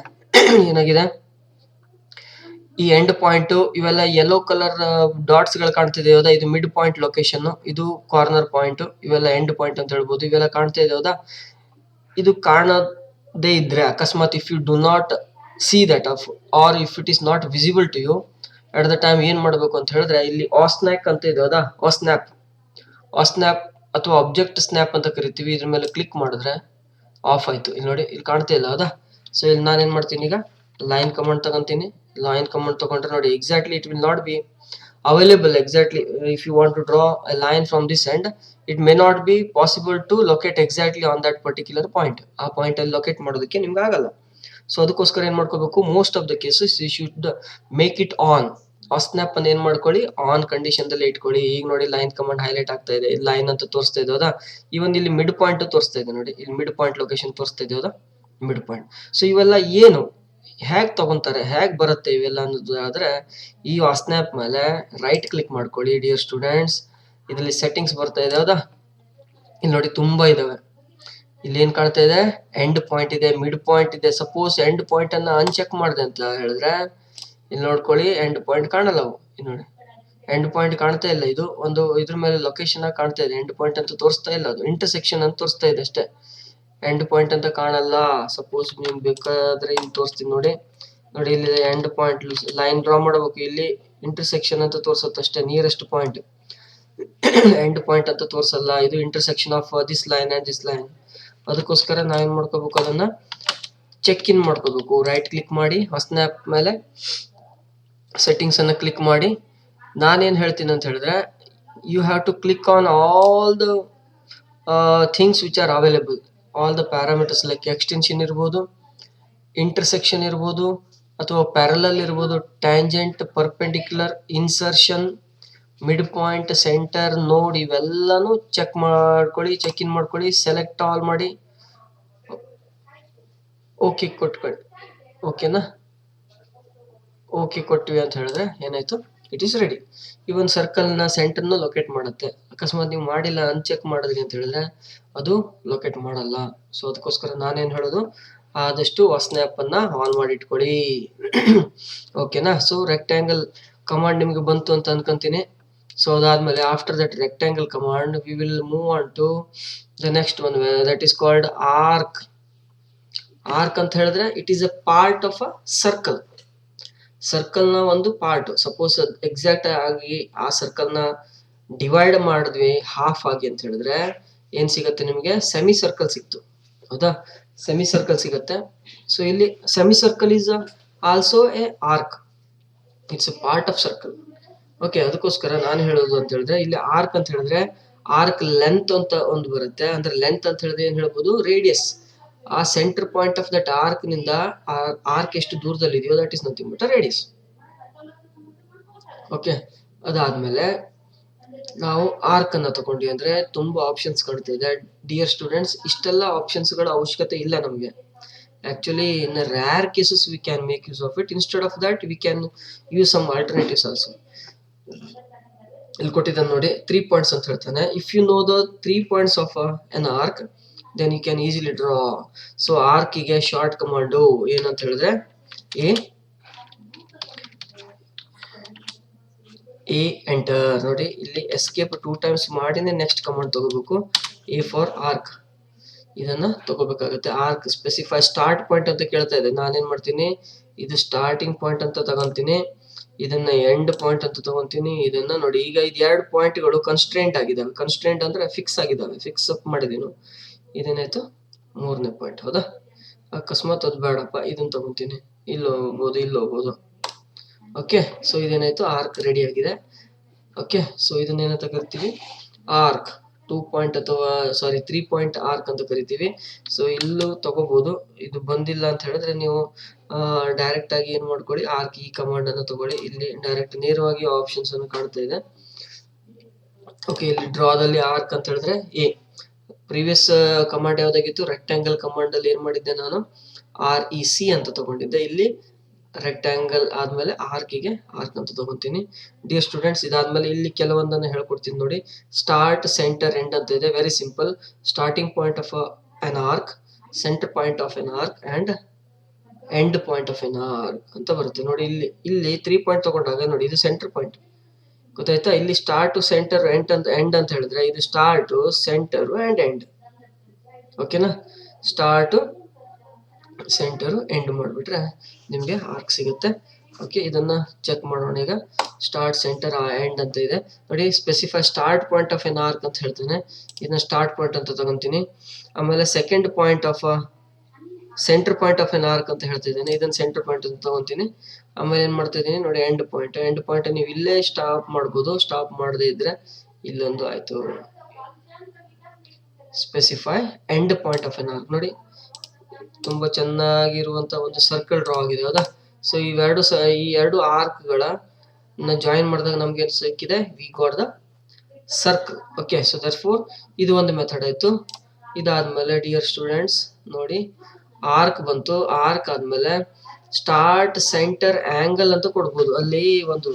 ಏನಾಗಿದೆ, ಈ ಎಂಡ್ ಪಾಯಿಂಟ್ ಇವೆಲ್ಲ ಯೆಲ್ಲೋ ಕಲರ್ ಡಾಟ್ಸ್ ಗಳು ಕಾಣ್ತಿದೆ, ಹೌದಾ? ಇದು ಮಿಡ್ ಪಾಯಿಂಟ್ ಲೊಕೇಶನ್, ಇದು ಕಾರ್ನರ್ ಪಾಯಿಂಟ್, ಇವೆಲ್ಲ ಎಂಡ್ ಪಾಯಿಂಟ್ ಅಂತ ಹೇಳ್ಬೋದು. ಇವೆಲ್ಲ ಕಾಣ್ತಾ ಇದೆ, ಹೌದಾ? ಇದು ಕಾಣದೇ ಇದ್ರೆ ಅಕಸ್ಮಾತ್ if you do not see that or if it is not visible to you at the time ಏನ್ ಮಾಡ್ಬೇಕು ಅಂತ ಹೇಳಿದ್ರೆ, ಇಲ್ಲಿ ಆಸ್ನ್ಯಾಕ್ ಅಂತ ಇದೆ, ಹೌದಾ? ಆಸ್ನ್ಯಾಪ್ ಅಥವಾ ಆಬ್ಜೆಕ್ಟ್ ಸ್ನ್ಯಾಪ್ ಅಂತ ಕರಿತೀವಿ. ಇದ್ರ ಮೇಲೆ ಕ್ಲಿಕ್ ಮಾಡಿದ್ರೆ ಆಫ್ ಆಯ್ತು. ಇಲ್ಲಿ ನೋಡಿ, ಇಲ್ಲಿ ಕಾಣ್ತಾ ಇಲ್ಲ, ಹೌದಾ? ಸೊ ಇಲ್ಲಿ ನಾನು ಏನ್ ಮಾಡ್ತೀನಿ, ಈಗ ಲೈನ್ ಕಮಾಂಡ್ ತಗೊಂತೀನಿ. ಲೈನ್ ಕಮಾಂಡ್ ತಗೊಂಡ್ರೆ ನೋಡಿ exactly it will not be available. Exactly if you want to draw a line from this end, it may not be possible to locate exactly on that particular point. ಆ point ಅಲ್ಲಿ locate ಮಾಡೋದಕ್ಕೆ ನಿಮ್ಗೆ ಆಗಲ್ಲ. So ಅದಕ್ಕೋಸ್ಕರ ಏನ್ ಮಾಡ್ಕೋಬೇಕು, most of the cases you should make it on. Snap ಅನ್ನು ಏನ್ ಮಾಡ್ಕೊಳ್ಳಿ, ಆನ್ ಕಂಡೀಷನ್ ದಲ್ಲೇ ಇಟ್ಕೊಳ್ಳಿ. ಈಗ ನೋಡಿ ಲೈನ್ ಕಮಾಂಡ್ ಹೈಲೈಟ್ ಆಗ್ತಾ ಇದೆ, ಲೈನ್ ಅಂತ ತೋರಿಸ್ತಾ ಇದೆ, ಹೌದಾ? ಇವನ್ ಇಲ್ಲಿ ಮಿಡ್ ಪಾಯಿಂಟ್ ತೋರಿಸ್ತಾ ಇದೆ ನೋಡಿ, ಇಲ್ಲಿ ಮಿಡ್ ಪಾಯಿಂಟ್ ಲೊಕೇಶನ್ ತೋರಿಸ್ತಾ ಇದೆ, ಹೌದಾ? Mid point. ಸೊ ಇವೆಲ್ಲ ಏನು ಹೇಗ್ ತಗೊಂತಾರೆ, ಹೇಗ್ ಬರುತ್ತೆ ಇವೆಲ್ಲ ಅನ್ನೋದು ಆದ್ರೆ, ಈ ಸ್ನ್ಯಾಪ್ ಮೇಲೆ ರೈಟ್ ಕ್ಲಿಕ್ ಮಾಡ್ಕೊಳ್ಳಿ ಡಿಯರ್ ಸ್ಟೂಡೆಂಟ್ಸ್. ಇದರಲ್ಲಿ ಸೆಟ್ಟಿಂಗ್ಸ್ ಬರ್ತಾ ಇದೆ, ಹೌದಾ? ಇಲ್ಲಿ ನೋಡಿ ತುಂಬಾ ಇದಾವೆ. ಇಲ್ಲಿ ಏನ್ ಕಾಣ್ತಾ ಇದೆ, ಎಂಡ್ ಪಾಯಿಂಟ್ ಇದೆ, ಮಿಡ್ ಪಾಯಿಂಟ್ ಇದೆ. ಸಪೋಸ್ ಎಂಡ್ ಪಾಯಿಂಟ್ ಅನ್ನ ಅನ್ಚೆಕ್ ಮಾಡಿದೆ ಅಂತ ಹೇಳಿದ್ರೆ ಇಲ್ಲಿ ನೋಡ್ಕೊಳ್ಳಿ, ಎಂಡ್ ಪಾಯಿಂಟ್ ಕಾಣಲ್ಲ ಅವು. ಇಲ್ಲಿ ನೋಡಿ ಎಂಡ್ ಪಾಯಿಂಟ್ ಕಾಣ್ತಾ ಇಲ್ಲ. ಇದು ಒಂದು ಇದ್ರ ಮೇಲೆ ಲೊಕೇಶನ್ ಆಗಿ ಕಾಣ್ತಾ ಇದೆ, ಎಂಡ್ ಪಾಯಿಂಟ್ ಅಂತ ತೋರಿಸ್ತಾ ಇಲ್ಲ, ಅದು ಇಂಟರ್ಸೆಕ್ಷನ್ ಅಂತ ತೋರಿಸ್ತಾ ಇದೆ ಅಷ್ಟೇ, ಎಂಡ್ ಪಾಯಿಂಟ್ ಅಂತ ಕಾಣಲ್ಲ. ಸಪೋಸ್ ನಿಮ್ಗೆ ಬೇಕಾದ್ರೆ ಇಲ್ಲಿ ತೋರಿಸ್ತೀನಿ ನೋಡಿ. ಇಲ್ಲಿ ಎಂಡ್ ಪಾಯಿಂಟ್ ಲೈನ್ ಡ್ರಾ ಮಾಡಬೇಕು, ಇಲ್ಲಿ ಇಂಟರ್ಸೆಕ್ಷನ್ ಅಂತ ತೋರಿಸುತ್ತೆ ಅಷ್ಟೇ, ನಿಯರೆಸ್ಟ್ ಪಾಯಿಂಟ್. ಎಂಡ್ ಪಾಯಿಂಟ್ ಅಂತ ತೋರಿಸಲ್ಲ. ಇದು intersection of this line and this line. ಅದಕ್ಕೋಸ್ಕರ ನಾವೇನ್ ಮಾಡ್ಕೋಬೇಕು, ಅದನ್ನ ಚೆಕ್ ಇನ್ ಮಾಡ್ಕೋಬೇಕು. ರೈಟ್ ಕ್ಲಿಕ್ ಮಾಡಿ ಸ್ನ್ಯಾಪ್ ಮೇಲೆ ಸೆಟ್ಟಿಂಗ್ಸ್ ಅನ್ನ ಕ್ಲಿಕ್ ಮಾಡಿ. ನಾನೇನ್ ಹೇಳ್ತೀನಿ ಅಂತ ಹೇಳಿದ್ರೆ, you have to click on all the things which are available, all the parameters like extension ಇರ್ಬೋದು, ಇಂಟರ್ಸೆಕ್ಷನ್ ಇರ್ಬೋದು, ಅಥವಾ ಪ್ಯಾರಲಲ್ ಇರ್ಬೋದು, tangent, perpendicular, insertion, mid point, centre, node, ಇವೆಲ್ಲಾನು ಚೆಕ್ ಮಾಡ್ಕೊಳ್ಳಿ, ಚೆಕ್ ಇನ್ ಮಾಡ್ಕೊಳ್ಳಿ. ಸೆಲೆಕ್ಟ್ ಆಲ್ ಮಾಡಿ, ಓಕೆ ಕೊಟ್ಕೊಳ್ಳಿ. ಓಕೆನಾ? Okay ಕೊಟ್ವಿ ಅಂತ ಹೇಳಿದ್ರೆ ಏನಾಯ್ತು, it is ready. Even circle ನ ಸೆಂಟರ್ ನ ಲೊಕೇಟ್ ಮಾಡುತ್ತೆ. ಅಕಸ್ಮಾತ್ ನೀವು ಮಾಡಿಲ್ಲ, ಅನ್ಚೆಕ್ ಮಾಡಿದ್ರಿ ಅಂತ ಹೇಳಿದ್ರೆ ಅದು ಲೊಕೇಟ್ ಮಾಡಲ್ಲ. ಸೊ ಅದಕ್ಕೋಸ್ಕರ ನಾನೇನ್ ಹೇಳೋದು, ಆದಷ್ಟು ಸ್ನ್ಯಾಪ್ ಅನ್ನ ಆನ್ ಮಾಡಿ ಇಟ್ಕೊಳ್ಳಿ. ಓಕೆನಾ? ಸೊ ರೆಕ್ಟ್ಯಾಂಗಲ್ ಕಮಾಂಡ್ ನಿಮ್ಗೆ ಬಂತು ಅಂತ ಅನ್ಕೊಂತೀನಿ. ಸೊ ಅದಾದ್ಮೇಲೆ after that rectangle command we will move on to the next one, that is called arc. Arc ಅಂತ ಹೇಳಿದ್ರೆ it is a part of a circle. Circle ನ ಒಂದು ಪಾರ್ಟ್. ಸಪೋಸ್ ಎಕ್ಸಾಕ್ಟ್ ಆಗಿ ಆ ಸರ್ಕಲ್ ನ ಡಿವೈಡ್ ಮಾಡಿದ್ವಿ half ಆಗಿ ಅಂತ ಹೇಳಿದ್ರೆ ಏನ್ ಸಿಗತ್ತೆ ನಿಮ್ಗೆ, ಸೆಮಿ ಸರ್ಕಲ್ ಸಿಕ್ತು. ಹೌದಾ? ಸೆಮಿ ಸರ್ಕಲ್ ಸಿಗತ್ತೆ. ಸೊ ಇಲ್ಲಿ semi circle is also A arc, it's A part of circle. Okay, ಅದಕ್ಕೋಸ್ಕರ ನಾನು ಹೇಳೋದು ಅಂತ ಹೇಳಿದ್ರೆ, ಇಲ್ಲಿ ಆರ್ಕ್ ಅಂತ ಹೇಳಿದ್ರೆ ಆರ್ಕ್ ಲೆಂತ್ ಅಂತ ಒಂದು ಬರುತ್ತೆ. ಅಂದ್ರೆ ಲೆಂತ್ ಅಂತ ಹೇಳಿದ್ರೆ ಏನ್ ಹೇಳ್ಬೋದು, ರೇಡಿಯಸ್. ಆ centre point of that arc ನಿಂದ ಆರ್ಕ್ ಎಷ್ಟು ದೂರದಲ್ಲಿ ಇದೆಯೋ that is nothing but radius. Okay, ಅದಾದ್ಮೇಲೆ ನಾವು ಆರ್ಕ್ ಅನ್ನ ತಗೊಂಡ್ವಿ ಅಂದ್ರೆ ತುಂಬಾ ಆಪ್ಷನ್ಸ್ ಕಾಣ್ತಾ ಇದೆ. ಡಿಯರ್ ಸ್ಟೂಡೆಂಟ್ಸ್, ಇಷ್ಟೆಲ್ಲ ಆಪ್ಷನ್ಸ್ ಗಳ ಅವಶ್ಯಕತೆ ಇಲ್ಲ ನಮಗೆ. Actually, in a rare cases we can make use of it. Instead of that we can use some alternatives also. ಇಲ್ಲಿ ಕೊಟ್ಟಿದ್ದಾನೆ ನೋಡಿ, 3 ಪಾಯಿಂಟ್ಸ್ ಅಂತ ಹೇಳ್ತಾನೆ. If you know the 3 points of an arc, then you can easily draw. So arc ಗೆ short command ಏನಂತ ಹೇಳಿದ್ರೆ A enter. ನೋಡಿ ಇಲ್ಲಿ ಎಸ್ಕೇಪ್ 2 ಟೈಮ್ಸ್ ಮಾಡಿನೇ ನೆಕ್ಸ್ಟ್ ಕಮಾಂಡ್ ತಗೋಬೇಕು. ಎ ಫಾರ್ ಆರ್ಕ್ ಇದನ್ನ ತಗೋಬೇಕಾಗುತ್ತೆ. ಆರ್ಕ್ ಸ್ಪೆಸಿಫೈ ಸ್ಟಾರ್ಟ್ ಪಾಯಿಂಟ್ ಅಂತ ಕೇಳ್ತಾ ಇದೆ. ನಾನೇನ್ ಮಾಡ್ತೀನಿ, ಇದು ಸ್ಟಾರ್ಟಿಂಗ್ ಪಾಯಿಂಟ್ ಅಂತ ತಗೊಂತೀನಿ, ಇದನ್ನ ಎಂಡ್ ಪಾಯಿಂಟ್ ಅಂತ ತಗೊಂತೀನಿ. ಇದನ್ನ ನೋಡಿ, ಈಗ ಇದು 2 ಪಾಯಿಂಟ್ಗಳು ಕನ್ಸ್ಟ್ರೇಂಟ್ ಆಗಿದಾವೆ. ಕನ್ಸ್ಟ್ರೇಂಟ್ ಅಂದ್ರೆ ಫಿಕ್ಸ್ ಆಗಿದಾವೆ, ಫಿಕ್ಸ್ ಅಪ್ ಮಾಡಿದೀನಿ. ಇದೇನಾಯ್ತು, 3ನೇ ಪಾಯಿಂಟ್. ಹೌದಾ? ಅಕಸ್ಮಾತ್ ಅದು ಬೇಡಪ್ಪ, ಇದನ್ನ ತಗೊಂತೀನಿ, ಇಲ್ಲಿ ಹೋಗ್ಬೋದು, ಇಲ್ಲಿ ಹೋಗ್ಬೋದು. ಓಕೆ, ಸೊ ಇದೇನಾಯ್ತು, ಆರ್ಕ್ ರೆಡಿ ಆಗಿದೆ. ಓಕೆ, ಸೊ ಇದನ್ನೇನಂತ ಕರಿತೀವಿ, ಆರ್ಕ್ 2 ಪಾಯಿಂಟ್ ಅಥವಾ 3 ಪಾಯಿಂಟ್ ಆರ್ಕ್ ಅಂತ ಕರಿತೀವಿ. ಸೊ ಇಲ್ಲೂ ತಗೋಬಹುದು. ಇದು ಬಂದಿಲ್ಲ ಅಂತ ಹೇಳಿದ್ರೆ ನೀವು ಡೈರೆಕ್ಟ್ ಆಗಿ ಏನ್ ಮಾಡ್ಕೊಳ್ಳಿ, ಆರ್ಕ್ ಈ ಕಮಾಂಡ್ ಅನ್ನು ತಗೊಳ್ಳಿ. ಇಲ್ಲಿ ಡೈರೆಕ್ಟ್ ನೇರವಾಗಿ ಆಪ್ಷನ್ಸ್ ಅನ್ನು ಕಾಣ್ತಾ ಇದೆ. ಓಕೆ, ಇಲ್ಲಿ ಡ್ರಾದಲ್ಲಿ ಆರ್ಕ್ ಅಂತ ಹೇಳಿದ್ರೆ ಎ. ಪ್ರೀವಿಯಸ್ ಕಮಾಂಡ್ ಯಾವ್ದಾಗಿತ್ತು, ರೆಕ್ಟ್ಯಾಂಗಲ್ ಕಮಾಂಡ್ ಅಲ್ಲಿ ಏನ್ ಮಾಡಿದ್ದೆ ನಾನು, REC ಅಂತ ತಗೊಂಡಿದ್ದೆ. ಇಲ್ಲಿ ರೆಕ್ಟ್ಯಾಂಗಲ್ ಆದ್ಮೇಲೆ ಆರ್ಕಿಗೆ ಆರ್ಕ್ ಅಂತ ತಗೊಂತೀನಿ. ಡಿಯರ್ ಸ್ಟೂಡೆಂಟ್ಸ್, ಇದಾದ್ಮೇಲೆ ಇಲ್ಲಿ ಕೆಲವೊಂದನ್ನು ಹೇಳ್ಕೊಡ್ತೀನಿ ನೋಡಿ. ಸ್ಟಾರ್ಟ್, ಸೆಂಟರ್, ಎಂಡ್ ಅಂತ ಇದೆ. Very simple. Starting point of an arc, centre point of an arc and end point of an arc ಅಂತ ಬರುತ್ತೆ ನೋಡಿ. ಇಲ್ಲಿ 3 ಪಾಯಿಂಟ್ ತಗೊಂಡಾಗ ನೋಡಿ, ಇದು ಸೆಂಟರ್ ಪಾಯಿಂಟ್. ಗೊತ್ತಾಯ್ತಾ? ಇಲ್ಲಿ ಸ್ಟಾರ್ಟ್, ಸೆಂಟರ್, ಎಂಡ್ ಅಂತ ಹೇಳಿದ್ರೆ ಇದು ಸ್ಟಾರ್ಟ್, ಸೆಂಟರ್ ಅಂಡ್ ಎಂಡ್. ಓಕೆನಾ? ಸ್ಟಾರ್ಟ್, ಸೆಂಟರ್, ಎಂಡ್ ಮಾಡ್ಬಿಟ್ರೆ ನಿಮ್ಗೆ ಆರ್ಕ್ ಸಿಗುತ್ತೆ. ಓಕೆ, ಇದನ್ನ ಚೆಕ್ ಮಾಡೋಣ ಈಗ. ಸ್ಟಾರ್ಟ್, ಸೆಂಟರ್, ಎಂಡ್ ಅಂತ ಇದೆ ನೋಡಿ. Specify start point of an arc ಅಂತ ಹೇಳ್ತೇನೆ. ಇದನ್ನ ಸ್ಟಾರ್ಟ್ ಪಾಯಿಂಟ್ ಅಂತ ತಗೊಂತೀನಿ. ಆಮೇಲೆ second point of centre point of an arc ಅಂತ ಹೇಳ್ತಿದ್ದೇನೆ. ಇದನ್ನ ಸೆಂಟರ್ ಪಾಯಿಂಟ್ ಅಂತ ತಗೊಂತೀನಿ. ಆಮೇಲೆ ಏನ್ ಮಾಡ್ತಾ ಇದೀನಿ ನೋಡಿ, ಎಂಡ್ ಪಾಯಿಂಟ್. ಎಂಡ್ ಪಾಯಿಂಟ್ ನೀವು ಇಲ್ಲೇ ಸ್ಟಾಪ್ ಮಾಡ್ಬೋದು. ಸ್ಟಾಪ್ ಮಾಡದೇ ಇದ್ರೆ ಇಲ್ಲೊಂದು ಆಯ್ತು. Specify end point of an arc ನೋಡಿ, ತುಂಬಾ ಚೆನ್ನಾಗಿರುವಂತ ಒಂದು ಸರ್ಕಲ್ ಡ್ರಾ ಆಗಿದೆ. ಹೌದಾ? ಸೊ ಈ ಎರಡು ಆರ್ಕ್ ಗಳ ಜಾಯಿನ್ ಮಾಡಿದಾಗ ನಮ್ಗೆ ಏನು ಸಿಕ್ಕಿದೆ, we got the circle. Okay, so therefore ಇದು ಒಂದು ಮೆಥಡ್ ಆಯ್ತು. ಇದಾದ್ಮೇಲೆ ಡಿಯರ್ ಸ್ಟೂಡೆಂಟ್ಸ್ ನೋಡಿ, ಆರ್ಕ್ ಬಂತು. ಆರ್ಕ್ ಆದ್ಮೇಲೆ ಸ್ಟಾರ್ಟ್, ಸೆಂಟರ್, ಆಂಗಲ್ ಅಂತ ಕೊಡ್ಬೋದು. ಅಲ್ಲಿ ಒಂದು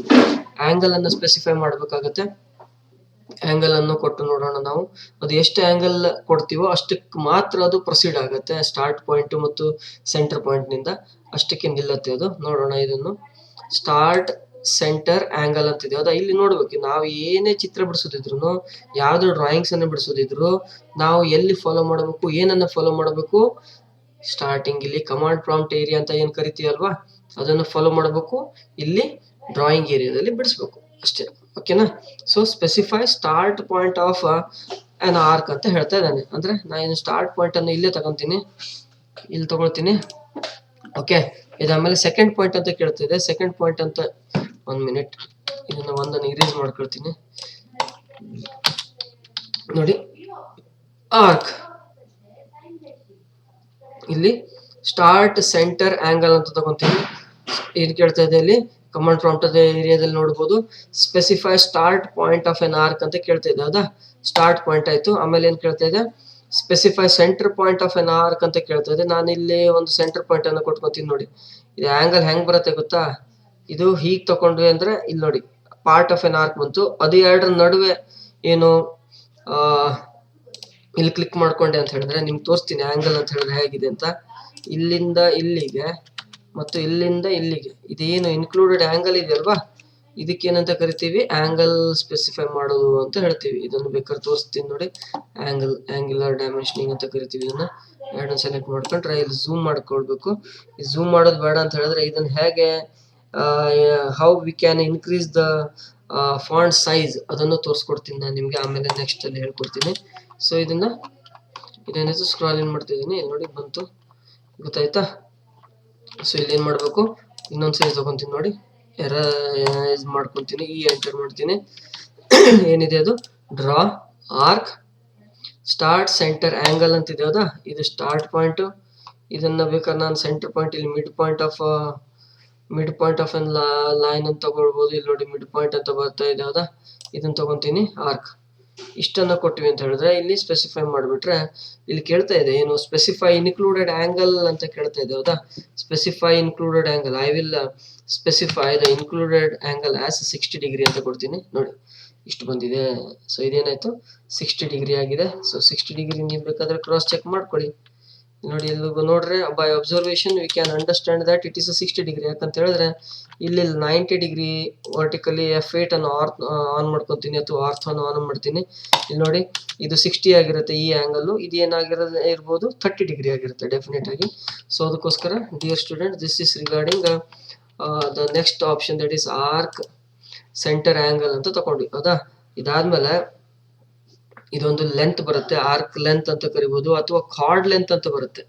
ಆಂಗಲ್ ಅನ್ನು ಸ್ಪೆಸಿಫೈ ಮಾಡ್ಬೇಕಾಗತ್ತೆ. ಆಂಗಲ್ ಅನ್ನು ಕೊಟ್ಟು ನೋಡೋಣ ನಾವು. ಅದು ಎಷ್ಟು ಆಂಗಲ್ ಕೊಡ್ತೀವೋ ಅಷ್ಟಕ್ಕೆ ಮಾತ್ರ ಅದು ಪ್ರೊಸೀಡ್ ಆಗುತ್ತೆ. ಸ್ಟಾರ್ಟ್ ಪಾಯಿಂಟ್ ಮತ್ತು ಸೆಂಟರ್ ಪಾಯಿಂಟ್ ನಿಂದ ಅಷ್ಟಕ್ಕೆ ನಿಲ್ಲತ್ತೆ ಅದು. ನೋಡೋಣ ಇದನ್ನು. ಸ್ಟಾರ್ಟ್, ಸೆಂಟರ್, ಆಂಗಲ್ ಅಂತಿದೆ. ಹೌದಾ? ಇಲ್ಲಿ ನೋಡ್ಬೇಕು, ನಾವು ಏನೇ ಚಿತ್ರ ಬಿಡಿಸೋದಿದ್ರು, ಯಾವ್ದು ಡ್ರಾಯಿಂಗ್ಸ್ ಅನ್ನು ಬಿಡಿಸೋದಿದ್ರು, ನಾವು ಎಲ್ಲಿ ಫಾಲೋ ಮಾಡಬೇಕು, ಏನನ್ನ ಫಾಲೋ ಮಾಡಬೇಕು, ಸ್ಟಾರ್ಟಿಂಗ್ ಇಲ್ಲಿ ಕಮಾಂಡ್ ಪ್ರಾಂಪ್ಟ್ ಏರಿಯಾ ಅಂತ ಏನ್ ಕರಿತೀವಲ್ವಾ, ಅದನ್ನು ಫಾಲೋ ಮಾಡಬೇಕು. ಇಲ್ಲಿ ಡ್ರಾಯಿಂಗ್ ಏರಿಯಾದಲ್ಲಿ ಬಿಡಿಸ್ಬೇಕು ಅಷ್ಟೇ. ಓಕೆನಾ. So specify start point of an arc ಅಂತ ಹೇಳ್ತಾ ಇದ್ದಾನೆ. ಅಂದ್ರೆ ನಾನು ಸ್ಟಾರ್ಟ್ ಪಾಯಿಂಟ್ ಅನ್ನು ಇಲ್ಲೇ ತಗೊಂತೀನಿ, ಇಲ್ಲಿ ತಗೊಳ್ತೀನಿ. ಓಕೆ, ಇದಾದ್ಮೇಲೆ ಸೆಕೆಂಡ್ ಪಾಯಿಂಟ್ ಅಂತ ಕೇಳ್ತಿದೆ. ಸೆಕೆಂಡ್ ಪಾಯಿಂಟ್ ಅಂತ 1 ಮಿನಿಟ್ ಇದನ್ನ ಒಂದನ್ನು ಇರೇಸ್ ಮಾಡ್ಕೊಳ್ತೀನಿ. ನೋಡಿ ಆರ್ಕ್ ಇಲ್ಲಿ ಸ್ಟಾರ್ಟ್ ಸೆಂಟರ್ ಆಂಗಲ್ ಅಂತ ತಗೊಂತೀನಿ. ಏನ್ ಕೇಳ್ತಾ ಇದೆ ಇಲ್ಲಿ ಕಮಾಂಡ್ ಪ್ರಾಂಪ್ಟ್ ಏರಿಯಾದಲ್ಲಿ ನೋಡಬಹುದು specify start point of an arc ಅಂತ ಕೇಳ್ತಾ ಇದೆ. ಹೌದಾ, ಸ್ಟಾರ್ಟ್ ಪಾಯಿಂಟ್ ಆಯ್ತು. ಆಮೇಲೆ ಏನ್ ಕೇಳ್ತಾ ಇದೆ specify centre point of an arc ಅಂತ ಕೇಳ್ತಾ ಇದೆ. ನಾನು ಇಲ್ಲಿ ಒಂದು ಸೆಂಟರ್ ಪಾಯಿಂಟ್ ಅನ್ನು ಕೊಟ್ಕೊಂತೀನಿ. ನೋಡಿ ಇದು ಆಂಗಲ್ ಹೆಂಗ್ ಬರುತ್ತೆ ಗೊತ್ತಾ, ಇದು ಹೀಗ್ ತಕೊಂಡ್ವಿ ಅಂದ್ರೆ ಇಲ್ಲಿ ನೋಡಿ ಪಾರ್ಟ್ ಆಫ್ ಎನ್ ಆರ್ಕ್ ಬಂತು. ಅದು ಎರಡರ ನಡುವೆ ಏನು ಇಲ್ಲಿ ಕ್ಲಿಕ್ ಮಾಡ್ಕೊಂಡೆ ಅಂತ ಹೇಳಿದ್ರೆ ನಿಮ್ಗೆ ತೋರಿಸ್ತೀನಿ ಆಂಗಲ್ ಅಂತ ಹೇಳಿದ್ರೆ ಹೇಗಿದೆ ಅಂತ. ಇಲ್ಲಿಂದ ಇಲ್ಲಿಗೆ ಮತ್ತು ಇಲ್ಲಿಂದ ಇಲ್ಲಿಗೆ ಇದೇನು ಇನ್ಕ್ಲೂಡೆಡ್ ಆಂಗಲ್ ಇದೆ ಅಲ್ವಾ, ಇದಕ್ಕೇನಂತ ಕರಿತೀವಿ ಆಂಗಲ್ ಸ್ಪೆಸಿಫೈ ಮಾಡೋದು ಅಂತ ಹೇಳ್ತೀವಿ. ಇದನ್ನು ಬೇಕಾದ್ರೆ ತೋರಿಸ್ತೀನಿ ನೋಡಿ, ಆಂಗ್ಯುಲರ್ ಡೈಮೆನ್ಷನಿಂಗ್ ಅಂತ ಕರಿತೀವಿ. ಇದನ್ನ ಎರಡನ್ನ ಸೆಲೆಕ್ಟ್ ಮಾಡ್ಕೊಂಡ್ರೆ ಇಲ್ಲಿ ಝೂಮ್ ಮಾಡ್ಕೊಳ್ಬೇಕು. ಈ ಝೂಮ್ ಮಾಡೋದು ಬೇಡ ಅಂತ ಹೇಳಿದ್ರೆ ಇದನ್ನ ಹೇಗೆ how we can increase the font size ಅದನ್ನು ತೋರಿಸ್ಕೊಡ್ತೀನಿ ನಾನು ನಿಮ್ಗೆ, ಆಮೇಲೆ ನೆಕ್ಸ್ಟ್ ಅಲ್ಲಿ ಹೇಳ್ಕೊಡ್ತೀನಿ. ಸೊ ಇದೇನಿದೆ ಸ್ಕ್ರಾಲ್ ಇನ್ ಮಾಡ್ತಿದ್ದೀನಿ. ಇಲ್ಲಿ ನೋಡಿ ಬಂತು, ಗೊತ್ತಾಯ್ತಾ. ಸೊ ಇಲ್ಲಿ ಏನ್ ಮಾಡ್ಬೇಕು, ಇನ್ನೊಂದ್ ಸೈಜ್ ತಗೊಂತೀನಿ ನೋಡಿ, ಎರೈಸ್ ಮಾಡ್ಕೊಂತೀನಿ, ಎಂಟರ್ ಮಾಡ್ತೀನಿ. ಏನಿದೆ ಅದು draw arc start centre angle ಅಂತಿದೆ. ಹೌದಾ, ಇದು ಸ್ಟಾರ್ಟ್ ಪಾಯಿಂಟ್. ಇದನ್ನ ಬೇಕಾದ್ರೆ ನಾನು ಸೆಂಟರ್ ಪಾಯಿಂಟ್ ಇಲ್ಲಿ mid point of an line ಅಂತ ತಗೊಳ್ಬಹುದು. ಇಲ್ಲಿ ನೋಡಿ ಮಿಡ್ ಪಾಯಿಂಟ್ ಅಂತ ಬರ್ತಾ ಇದೆ. ಹೌದಾ, ಇದನ್ನ ತಗೊಂತೀನಿ ಆರ್ಕ್. ಇಷ್ಟನ್ನ ಕೊಟ್ಟಿವಿ ಅಂತ ಹೇಳಿದ್ರೆ ಇಲ್ಲಿ ಸ್ಪೆಸಿಫೈ ಮಾಡಿಬಿಟ್ರೆ ಇಲ್ಲಿ ಕೇಳ್ತಾ ಇದೆ ಏನು ಸ್ಪೆಸಿಫೈ ಇನ್ಕ್ಲೂಡೆಡ್ ಆಂಗಲ್ ಅಂತ ಕೇಳ್ತಾ ಇದೆ. ಹೌದಾ, specify included angle. I will specify the included angle as 60 degree ಅಂತ ಕೊಡ್ತೀನಿ. ನೋಡಿ ಇಷ್ಟು ಬಂದಿದೆ. ಸೊ ಇದೇನಾಯ್ತು 60 ಡಿಗ್ರಿ ಆಗಿದೆ. ಸೊ 60 ಡಿಗ್ರಿ ನೀವು ಬೇಕಾದ್ರೆ ಕ್ರಾಸ್ ಚೆಕ್ ಮಾಡ್ಕೊಳ್ಳಿ. ನೋಡಿ ಇಲ್ಲಿ ನೋಡ್ರೆ by observation we can understand that it is 60 degree. ಯಾಕಂತ ಹೇಳಿದ್ರೆ ಇಲ್ಲಿ 90 ಡಿಗ್ರಿ ವರ್ಟಿಕಲಿ F8 ಅನ್ನು ಆನ್ ಮಾಡ್ಕೊತೀನಿ ಅಥವಾ ಆರ್ಥ್ ಆನ್ ಮಾಡ್ತೀನಿ. ಇಲ್ಲಿ ನೋಡಿ ಇದು 60 ಆಗಿರುತ್ತೆ ಈ ಆಂಗಲ್, ಇದು ಇರ್ಬೋದು 30 ಡಿಗ್ರಿ ಆಗಿರುತ್ತೆ ಡೆಫಿನೆಟ್ ಆಗಿ. ಸೊ ಅದಕ್ಕೋಸ್ಕರ dear student this is regarding the next option that is arc centre angle ಅಂತ ತಗೊಂಡ್ವಿ. ಹೌದಾ, ಇದಾದ್ಮೇಲೆ ಇದೊಂದು ಲೆಂತ್ ಬರುತ್ತೆ, ಆರ್ಕ್ ಲೆಂತ್ ಅಂತ ಕರಿಬಹುದು ಅಥವಾ ಕಾರ್ಡ್ ಲೆಂತ್ ಅಂತ ಬರುತ್ತೆ.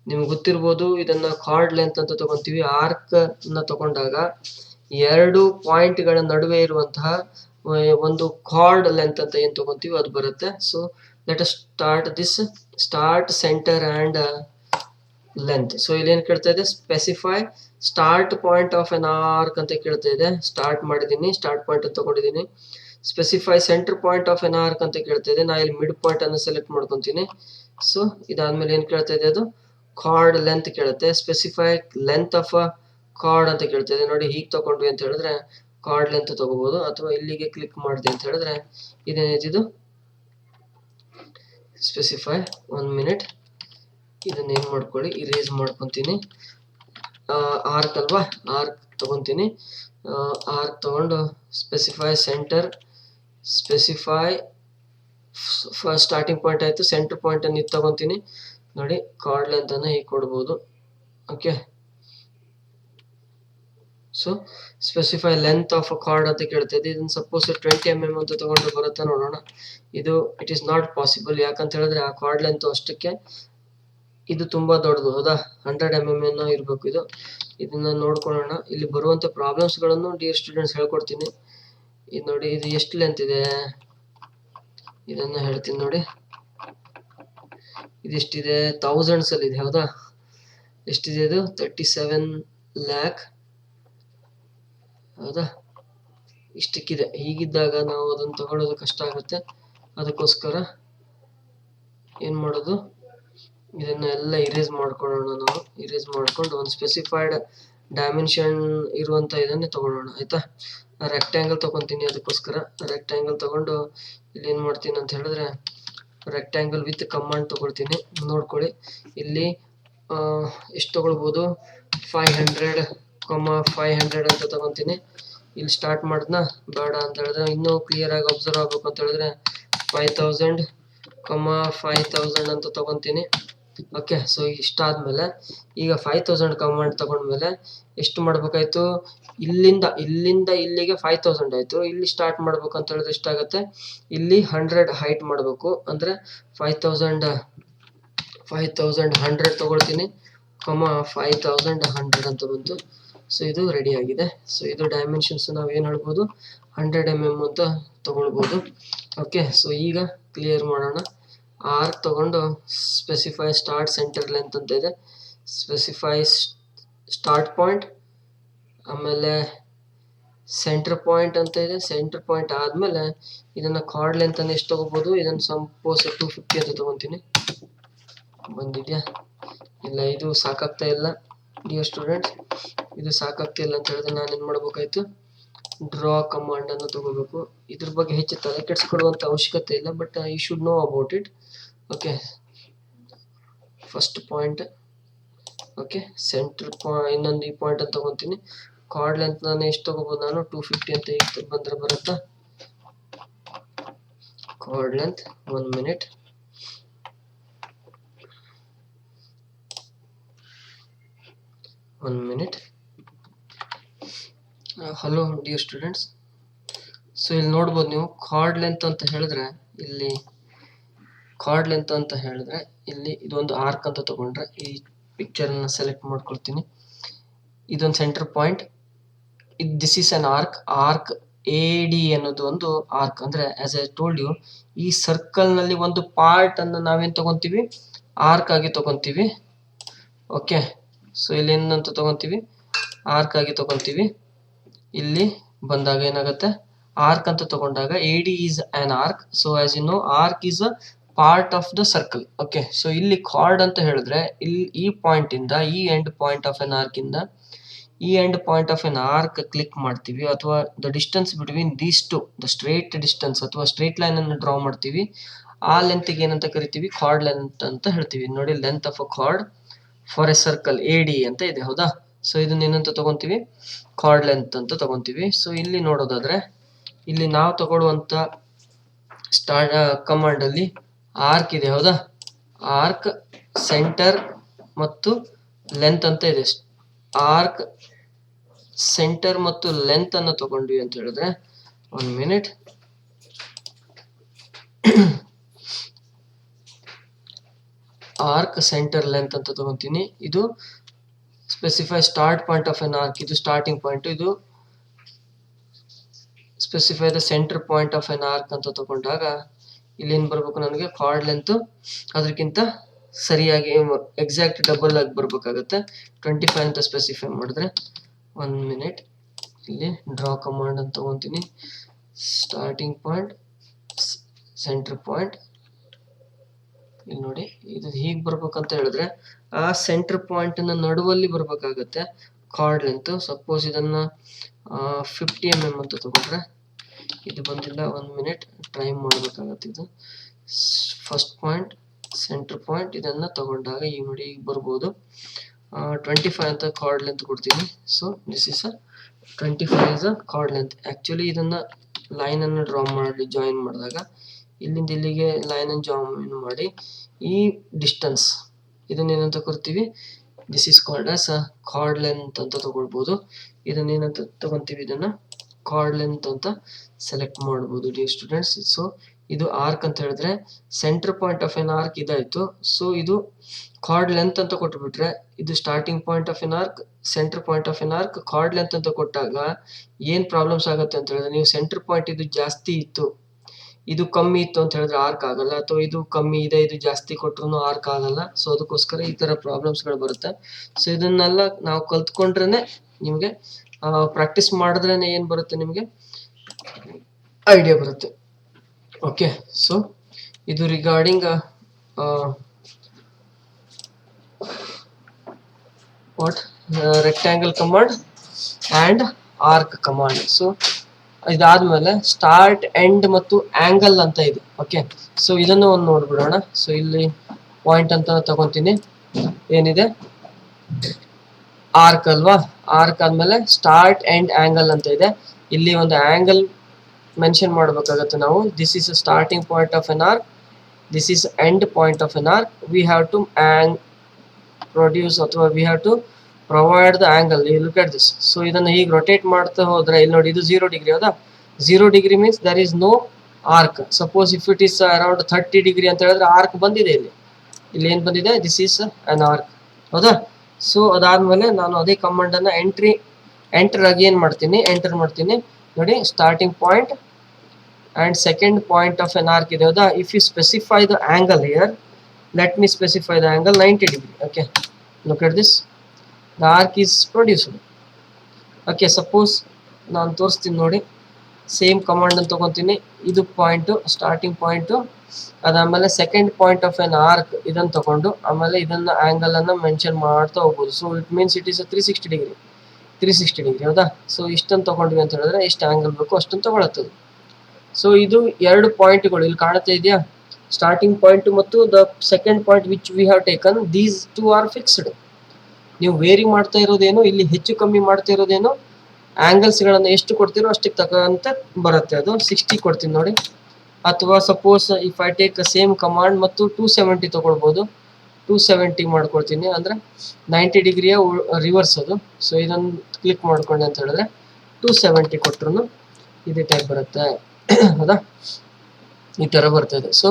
ನಿಮ್ಗೆ ಗೊತ್ತಿರ್ಬೋದು ಇದನ್ನ ಕಾರ್ಡ್ ಲೆಂತ್ ಅಂತ ತಗೊಂತೀವಿ. ಆರ್ಕ್ ನ ತಗೊಂಡಾಗ ಎರಡು ಪಾಯಿಂಟ್ ಗಳ ನಡುವೆ ಇರುವಂತಹ ಒಂದು ಕಾರ್ಡ್ ಲೆಂತ್ ಅಂತ ಏನ್ ತಗೊಂತೀವಿ ಅದು ಬರುತ್ತೆ. So let us start this start centre and length. So ಇಲ್ಲಿ ಏನ್ ಕೇಳ್ತಾ ಇದೆ specify start point of an arc ಅಂತ ಕೇಳ್ತಾ ಇದೆ. ಸ್ಟಾರ್ಟ್ ಮಾಡಿದೀನಿ, ಸ್ಟಾರ್ಟ್ ಪಾಯಿಂಟ್ ಅಂತ ತಗೊಂಡಿದ್ದೀನಿ. Specify centre point of an arc ಅಂತ ಕೇಳ್ತಾ ಇದೆ. ನಾ ಇಲ್ಲಿ ಮಿಡ್ ಪಾಯಿಂಟ್ ಅನ್ನು ಸೆಲೆಕ್ಟ್ ಮಾಡ್ಕೊಂತೀನಿ. ಸೊ ಇದಾದ್ಮೇಲೆ ಏನ್ ಕೇಳ್ತಾ ಇದೆ ಅದು ಕಾರ್ಡ್ ಲೆಂತ್ ಕೇಳುತ್ತೆ. Specify length of a card ಅಂತ ಕೇಳ್ತಾ ಇದೆ. ನೋಡಿ ಹೀಗೆ ತಗೊಂಡ್ವಿ ಅಂತ ಹೇಳಿದ್ರೆ ಕಾರ್ಡ್ ಲೆಂತ್ ತಗೋಬಹುದು, ಅಥವಾ ಇಲ್ಲಿಗೆ ಕ್ಲಿಕ್ ಮಾಡಿದೆ ಅಂತ ಹೇಳಿದ್ರೆ ಇದೇನೈತಿ ಇದು ಸ್ಪೆಸಿಫೈ 1 ಮಿನಿಟ್ ಇದನ್ನ ಏನ್ ಮಾಡ್ಕೊಳ್ಳಿ ಇರೇಸ್ ಮಾಡ್ಕೊಂತೀನಿ. ಆರ್ಕ್ ಅಲ್ವಾ, ಆರ್ಕ್ ತಗೊಂತೀನಿ. ಆರ್ಕ್ ತಗೊಂಡು specify centre, specify starting point ಆಯ್ತು, ಸೆಂಟರ್ ಪಾಯಿಂಟ್ ಅನ್ನು ಇದು ತಗೊಂತೀನಿ. ನೋಡಿ ಕಾರ್ಡ್ ಲೆಂತ್ ಅನ್ನ ಹೀಗೆ ಕೊಡ್ಬೋದು. Okay, so specify length of a card ಅಂತ ಕೇಳ್ತಾ ಇದೆ. ಇದನ್ನ ಸಪೋಸ್ 20 mm ಅಂತ ತಗೊಂಡು ಬರುತ್ತಾ ನೋಡೋಣ. ಇದು ಇಟ್ ಈಸ್ ನಾಟ್ ಪಾಸಿಬಲ್. ಯಾಕಂತ ಹೇಳಿದ್ರೆ ಆ ಕಾರ್ಡ್ ಲೆಂತ್ ಅಷ್ಟಕ್ಕೆ ಇದು ತುಂಬಾ ದೊಡ್ಡದು. ಹೌದಾ, 100 mm ಇರಬೇಕು ಇದು. ಇದನ್ನ ನೋಡ್ಕೊಳ್ಳೋಣ. ಇಲ್ಲಿ ಬರುವಂತ ಪ್ರಾಬ್ಲಮ್ಸ್ ಗಳನ್ನು ಡಿಯರ್ ಸ್ಟೂಡೆಂಟ್ಸ್ ಹೇಳ್ಕೊಡ್ತೀನಿ. ಇದು ನೋಡಿ ಇದು ಎಷ್ಟು ಲೆಂತ್ ಇದೆ ಇದನ್ನ ಹೇಳ್ತೀನಿ ನೋಡಿ. ಇದೆಷ್ಟಿದೆ, ಥೌಸಂಡ್ಸ್ ಅಲ್ಲಿ ಇದೆ. ಹೌದಾ, ಎಷ್ಟಿದೆ ಇದು 37 lakh. ಹೌದಾ, ಇಷ್ಟಕ್ಕಿದೆ. ಹೀಗಿದ್ದಾಗ ನಾವು ಅದನ್ನ ತಗೊಳ್ಳೋದು ಕಷ್ಟ ಆಗುತ್ತೆ. ಅದಕ್ಕೋಸ್ಕರ ಏನ್ ಮಾಡೋದು, ಇದನ್ನ ಎಲ್ಲ ಇರೇಸ್ ಮಾಡ್ಕೊಳ್ಳೋಣ. ನಾವು ಇರೇಸ್ ಮಾಡ್ಕೊಂಡು ಒಂದು ಸ್ಪೆಸಿಫೈಡ್ ಡೈಮೆನ್ಷನ್ ಇರುವಂತ ಇದನ್ನೇ ತಗೊಳ್ಳೋಣ. ಆಯ್ತಾ, ರೆಕ್ಟ್ಯಾಂಗಲ್ ತಗೊಂತೀನಿ. ಅದಕ್ಕೋಸ್ಕರ ರೆಕ್ಟ್ಯಾಂಗಲ್ ತಗೊಂಡು ಇಲ್ಲಿ ಏನ್ ಮಾಡ್ತೀನಿ ಅಂತ ಹೇಳಿದ್ರೆ ರೆಕ್ಟ್ಯಾಂಗಲ್ ವಿತ್ ಕಮಾಂಡ್ ತಗೊಳ್ತೀನಿ. ನೋಡ್ಕೊಳ್ಳಿ ಇಲ್ಲಿ ಎಷ್ಟು ತಗೊಳ್ಬಹುದು, 500, 500 ಅಂತ ತಗೊಂತೀನಿ. ಇಲ್ಲಿ ಸ್ಟಾರ್ಟ್ ಮಾಡಿದ್ನ ಬೇಡ ಅಂತ ಹೇಳಿದ್ರೆ ಇನ್ನೂ ಕ್ಲಿಯರ್ ಆಗಿ ಅಬ್ಸರ್ವ್ ಆಗ್ಬೇಕು ಅಂತ ಹೇಳಿದ್ರೆ 5000, 5000 ಅಂತ ತಗೊಂತೀನಿ. ಓಕೆ. ಸೊ ಇಷ್ಟಾದ್ಮೇಲೆ ಈಗ 5000 ಕಮಾಂಡ್ ತಗೊಂಡ್ಮೇಲೆ ಎಷ್ಟು ಮಾಡ್ಬೇಕಾಯ್ತು, ಇಲ್ಲಿಂದ ಇಲ್ಲಿಗೆ 5000 ಆಯ್ತು. ಇಲ್ಲಿ ಸ್ಟಾರ್ಟ್ ಮಾಡ್ಬೇಕು ಅಂತ ಹೇಳಿದ್ರೆ ಎಷ್ಟಾಗತ್ತೆ, ಇಲ್ಲಿ 100 ಹೈಟ್ ಮಾಡಬೇಕು. ಅಂದ್ರೆ 5100 ತಗೊಳ್ತೀನಿ, 5100 ಅಂತ ಬಂತು. ಸೊ ಇದು ರೆಡಿ ಆಗಿದೆ. ಸೊ ಇದು ಡೈಮೆನ್ಷನ್ಸ್ ನಾವು ಏನು ಹೇಳ್ಬೋದು, 100 mm ಅಂತ ತಗೊಳ್ಬೋದು. ಓಕೆ. ಸೊ ಈಗ ಕ್ಲಿಯರ್ ಮಾಡೋಣ. ಆರ್ಕ್ ತಗೊಂಡು ಸ್ಪೆಸಿಫೈ ಸ್ಟಾರ್ಟ್ ಸೆಂಟರ್ ಲೆಂತ್ ಅಂತ ಇದೆ, ಸ್ಪೆಸಿಫೈ ಸ್ಟಾರ್ಟ್ ಪಾಯಿಂಟ್, ಆಮೇಲೆ ಸೆಂಟರ್ ಪಾಯಿಂಟ್ ಅಂತ ಇದೆ. ಸೆಂಟರ್ ಪಾಯಿಂಟ್ ಆದಮೇಲೆ ಇದನ್ನು ಕಾರ್ಡ್ ಲೆಂತ್ ಅನ್ನು ಎಷ್ಟು ತಗೋಬೋದು, ಇದನ್ನು ಸಂಪೋಸ್ 250 ಅಂತ ತಗೊತೀನಿ. ಬಂದಿದೆಯಾ, ಇಲ್ಲ ಇದು ಸಾಕಾಗ್ತಾ ಇಲ್ಲ ಡಿಯರ್ ಸ್ಟೂಡೆಂಟ್ಸ್, ಇದು ಸಾಕಾಗ್ತಾ ಇಲ್ಲ ಅಂತ ಹೇಳಿದ್ರೆ ನಾನು ಏನು ಮಾಡ್ಬೇಕಾಯ್ತು, ಡ್ರಾ ಕಮಾಂಡ್ ಅನ್ನು ತಗೋಬೇಕು. ಇದ್ರ ಬಗ್ಗೆ ಹೆಚ್ಚು ತಲೆ ಕೆಡಿಸ್ಕೊಳ್ಳುವಂತ ಅವಶ್ಯಕತೆ ಇಲ್ಲ, but you should know about it. Okay. First point. Okay. Centre point, ಇನ್ನೊಂದು ಈ ಪಾಯಿಂಟ್ ಅಂತ ತಗೊತೀನಿ. ಕಾರ್ಡ್ ಲೆಂತ್ ನಾನು ಎಷ್ಟು ತಗೋಬಹುದು, ನಾನು 250 ಅಂತ ಈಗ ಬಂದ್ರೆ ಬರುತ್ತಾ. Card length 1 minute. Hello dear students. So ಇಲ್ಲಿ ನೋಡ್ಬೋದು ನೀವು, ಕಾರ್ಡ್ ಲೆಂತ್ ಅಂತ ಹೇಳಿದ್ರೆ ಇಲ್ಲಿ ಇದೊಂದು ಆರ್ಕ್ ಅಂತ ತಗೊಂಡ್ರೆ ಈ ಪಿಕ್ಚರ್ ಅನ್ನ ಸೆಲೆಕ್ಟ್ ಮಾಡ್ಕೊಳ್ತೀನಿ. ಇದೊಂದು centre point, this is an arc AD ಅನ್ನೋದು ಒಂದು ಆರ್ಕ್. ಅಂದ್ರೆ ಆಸ್ ಐ ಟೋಲ್ಡ್ ಯು, ಈ ಸರ್ಕಲ್ ನಲ್ಲಿ ಒಂದು ಪಾರ್ಟ್ ಅನ್ನು ನಾವೇನ್ ತಗೊಂತೀವಿ, ಆರ್ಕ್ ಆಗಿ ತಗೊಂತೀವಿ. ಓಕೆ. ಸೊ ಇಲ್ಲಿ ಏನಂತ ತಗೊಂತೀವಿ, ಆರ್ಕ್ ಆಗಿ ತಗೊಂತೀವಿ. ಇಲ್ಲಿ ಬಂದಾಗ ಏನಾಗುತ್ತೆ, ಆರ್ಕ್ ಅಂತ ತಗೊಂಡಾಗ AD is an arc. So as you know, arc is a part of the circle. Okay. So ಇಲ್ಲಿ ಕಾರ್ಡ್ ಅಂತ ಹೇಳಿದ್ರೆ ಇಲ್ಲಿ ಈ ಪಾಯಿಂಟ್ ಇಂದ ಈ end point of an arc ಇಂದ ಈ end point of an arc click ಮಾಡ್ತೀವಿ, ಅಥವಾ the distance between these two, the straight distance ಅಥವಾ ಸ್ಟ್ರೇಟ್ ಲೈನ್ ಅನ್ನು ಡ್ರಾ ಮಾಡ್ತೀವಿ. ಆ ಲೆಂತ್ಗೆ ಏನಂತ ಕರಿತೀವಿ, ಕಾರ್ಡ್ ಲೆಂತ್ ಅಂತ ಹೇಳ್ತೀವಿ. ನೋಡಿ, length of a card for A circle AD ಅಂತ ಇದೆ, ಹೌದಾ. ಸೊ ಇದನ್ನ ಏನಂತ ತಗೊಂತೀವಿ, ಕಾರ್ಡ್ ಲೆಂತ್ ಅಂತ ತಗೊಂತೀವಿ. ಸೊ ಇಲ್ಲಿ ನೋಡೋದಾದ್ರೆ ಇಲ್ಲಿ ನಾವು ತಗೊಳ್ಳುವಂತ ಕಮಾಂಡ್ ಅಲ್ಲಿ ಆರ್ಕ್ ಇದೆ, ಹೌದಾ. ಆರ್ಕ್, ಸೆಂಟರ್ ಮತ್ತು ಲೆಂತ್ ಅಂತ ಇದೆ. ಆರ್ಕ್, ಸೆಂಟರ್ ಮತ್ತು ಲೆಂತ್ ಅನ್ನು ತಗೊಂಡ್ವಿ ಅಂತ ಹೇಳಿದ್ರೆ 1 ಮಿನಿಟ್. ಆರ್ಕ್, ಸೆಂಟರ್, ಲೆಂತ್ ಅಂತ ತಗೊಂತೀನಿ. ಇದು specify start point of an arc, ಇದು ಸ್ಟಾರ್ಟಿಂಗ್ ಪಾಯಿಂಟ್. ಇದು specify the centre point of an arc ಅಂತ ತಗೊಂಡಾಗ ಇಲ್ಲಿ ಏನ್ ಬರ್ಬೇಕು, ನನಗೆ ಕಾರ್ಡ್ ಲೆಂತ್ ಅದಕ್ಕಿಂತ ಸರಿಯಾಗಿ ಎಕ್ಸಾಕ್ಟ್ ಡಬಲ್ ಆಗಿ ಬರ್ಬೇಕಾಗತ್ತೆ. 25 ಅಂತ ಸ್ಪೆಸಿಫೈ ಮಾಡಿದ್ರೆ 1 ಮಿನಿಟ್. ಇಲ್ಲಿ ಡ್ರಾ ಕಮಾಂಡ್ ಅಂತ ತಗೊಂತೀನಿ. Starting point, centre point. ಇಲ್ಲಿ ನೋಡಿ, ಇದು ಹೀಗೆ ಬರ್ಬೇಕಂತ ಹೇಳಿದ್ರೆ ಆ ಸೆಂಟರ್ ಪಾಯಿಂಟ್ ನ ನಡುವಲ್ಲಿ ಬರ್ಬೇಕಾಗತ್ತೆ ಕಾರ್ಡ್ ಲೆಂತ್. ಸಪೋಸ್ ಇದನ್ನ 50 mm ಅಂತ ತಗೊಂಡ್ರೆ ಇದು ಬಂದಿಲ್ಲ. 1 ಮಿನಿಟ್ ಟ್ರೈ ಮಾಡ್ಬೇಕಾಗತ್ತೆ. ಇದು ಫಸ್ಟ್ ಪಾಯಿಂಟ್, ಸೆಂಟರ್ ಪಾಯಿಂಟ್, ಇದನ್ನ ತಗೊಂಡಾಗ ಈಗ ನೋಡಿ ಈಗ ಬರ್ಬೋದು. 25 ಅಂತ ಕಾರ್ಡ್ ಲೆಂತ್ ಕೊಡ್ತೀನಿ. So this is 25 is a card length. Actually ಇದನ್ನ ಲೈನ್ ಅನ್ನು ಡ್ರಾ ಮಾಡಿ ಜಾಯಿನ್ ಮಾಡಿದಾಗ ಇಲ್ಲಿಂದ ಇಲ್ಲಿಗೆ ಲೈನ್ ಅನ್ನು ಜಾಯಿನ್ ಮಾಡಿ ಈ ಡಿಸ್ಟೆನ್ಸ್ ಇದನ್ನ ಏನಂತ ಕೊಡ್ತೀವಿ, this is called as card length ಅಂತ ತಗೊಳ್ಬಹುದು. ಇದನ್ನ ಏನಂತ ತಗೊಂತೀವಿ, ಇದನ್ನ ಕಾರ್ಡ್ ಲೆಂತ್ ಅಂತ ಸೆಲೆಕ್ಟ್ ಮಾಡಬಹುದು ಡಿಯರ್ ಸ್ಟೂಡೆಂಟ್ಸ್. ಸೊ ಇದು ಆರ್ಕ್ ಅಂತ ಹೇಳಿದ್ರೆ centre point of an arc ಇದಾಯ್ತು. ಸೊ ಇದು ಕಾರ್ಡ್ ಲೆಂತ್ ಅಂತ ಕೊಟ್ಬಿಟ್ರೆ ಇದು starting point of an arc, centre point of an arc, card length ಅಂತ ಕೊಟ್ಟಾಗ ಏನ್ ಪ್ರಾಬ್ಲಮ್ಸ್ ಆಗುತ್ತೆ ಅಂತ ಹೇಳಿದ್ರೆ, ನೀವು ಸೆಂಟರ್ ಪಾಯಿಂಟ್ ಇದು ಜಾಸ್ತಿ ಇತ್ತು, ಇದು ಕಮ್ಮಿ ಇತ್ತು ಅಂತ ಹೇಳಿದ್ರೆ ಆರ್ಕ್ ಆಗಲ್ಲ, ಅಥವಾ ಇದು ಕಮ್ಮಿ ಇದೆ ಇದು ಜಾಸ್ತಿ ಕೊಟ್ರು ಆರ್ಕ್ ಆಗಲ್ಲ. ಸೊ ಅದಕ್ಕೋಸ್ಕರ ಈ ತರ ಪ್ರಾಬ್ಲಮ್ಸ್ ಗಳು ಬರುತ್ತೆ. ಸೊ ಇದನ್ನೆಲ್ಲ ನಾವು ಕಲ್ತ್ಕೊಂಡ್ರೇನೆ, ನಿಮ್ಗೆ ಪ್ರಾಕ್ಟೀಸ್ ಮಾಡಿದ್ರೇನೆ ಏನ್ ಬರುತ್ತೆ, ನಿಮ್ಗೆ ಐಡಿಯಾ ಬರುತ್ತೆ. ಓಕೆ. ಸೊ ಇದು regarding what rectangle command and arc command. So ಇದಾದ್ಮೇಲೆ ಸ್ಟಾರ್ಟ್, ಎಂಡ್ ಮತ್ತು ಆಂಗಲ್ ಅಂತ ಇದೆ. ಓಕೆ. ಸೊ ಇದನ್ನು ಒಂದು ನೋಡ್ಬಿಡೋಣ. ಸೊ ಇಲ್ಲಿ ಪಾಯಿಂಟ್ ಅಂತ ತಗೊಂತೀನಿ, ಏನಿದೆ ಆರ್ಕ್ ಅಲ್ವಾ. ಆರ್ಕ್ ಆದ್ಮೇಲೆ ಸ್ಟಾರ್ಟ್, ಎಂಡ್, ಆಂಗಲ್ ಅಂತ ಇದೆ. ಇಲ್ಲಿ ಒಂದು ಆಂಗಲ್ ಮೆನ್ಷನ್ ಮಾಡ್ಬೇಕಾಗತ್ತೆ ನಾವು. This is starting point of an arc, this is end point of an arc. We have to produce ಅಥವಾ we have to provide the angle. You look at this. So ಇದನ್ನ ಹೀಗೆ rotate ಮಾಡ್ತಾ ಹೋದ್ರೆ ಇಲ್ಲಿ ನೋಡಿ ಇದು 0 ಡಿಗ್ರಿ ಹೌದಾ. 0 degree means there is no arc. Suppose if it is around 30 degree ಅಂತ ಹೇಳಿದ್ರೆ ಆರ್ಕ್ ಬಂದಿದೆ ಇಲ್ಲಿ. ಇಲ್ಲಿ ಏನು ಬಂದಿದೆ, ದಿಸ್ ಈಸ್ ಅನ್ ಆರ್ಕ್ ಹೌದಾ. ಸೊ ಅದಾದ್ಮೇಲೆ ನಾನು ಅದೇ ಕಮಾಂಡ್ ಅನ್ನ ಎಂಟರ್ ಅಗೇನ್ ಮಾಡ್ತೀನಿ, ಎಂಟರ್ ಮಾಡ್ತೀನಿ ನೋಡಿ. Starting point and second point of an arc ಇದೆ ಹೌದಾ. If you specify the angle here, let me specify the angle 90 degree. Okay, look at this, the arc is produced. Okay, suppose ನಾನು ತೋರಿಸ್ತೀನಿ ನೋಡಿ, same command ಅನ್ನು ತಗೊಂತೀನಿ. ಇದು point starting point, ಅದಾದಮೇಲೆ second point of an arc ಇದನ್ನು ತಗೊಂಡು ಆಮೇಲೆ ಇದನ್ನ ಆಂಗಲ್ ಅನ್ನ ಮೆನ್ಷನ್ ಮಾಡ್ತಾ ಹೋಗ್ಬೋದು. So it means it is 360 degree, 360 degree ಹೌದಾ. ಸೊ ಇಷ್ಟನ್ನು ತಗೊಂಡ್ವಿ ಅಂತ ಹೇಳಿದ್ರೆ ಎಷ್ಟು ಆಂಗಲ್ ಬೇಕು ಅಷ್ಟನ್ನು ತಗೊಳತ್ತದು. ಸೊ ಇದು ಎರಡು ಪಾಯಿಂಟ್ಗಳು ಇಲ್ಲಿ ಕಾಣ್ತಾ ಇದೆಯಾ, ಸ್ಟಾರ್ಟಿಂಗ್ ಪಾಯಿಂಟ್ ಮತ್ತು the second point which we have taken, these two are fixed. ನೀವು ವೇರಿ ಮಾಡ್ತಾ ಇರೋದೇನು, ಇಲ್ಲಿ ಹೆಚ್ಚು ಕಮ್ಮಿ ಮಾಡ್ತಾ ಇರೋದೇನು, ಆಂಗಲ್ಸ್ಗಳನ್ನು ಎಷ್ಟು ಕೊಡ್ತೀರೋ ಅಷ್ಟಕ್ಕೆ ತಕ್ಕಂತೆ ಬರುತ್ತೆ. ಅದು 60 ಕೊಡ್ತೀನಿ ನೋಡಿ. ಅಥವಾ suppose if I take same command ಮತ್ತು 270 ತಗೊಳ್ಬೋದು. 270 ಮಾಡ್ಕೊಳ್ತೀನಿ ಅಂದರೆ 90 ಡಿಗ್ರಿಯ ರಿವರ್ಸ್ ಅದು. ಸೊ ಇದನ್ನು ಕ್ಲಿಕ್ ಮಾಡ್ಕೊಂಡೆ ಅಂತ ಹೇಳಿದ್ರೆ 270 ಕೊಟ್ಟರು ಇದೇ ಟೈಪ್ ಬರುತ್ತೆ ಹೌದಾ, ಈ ಥರ ಬರ್ತದೆ. So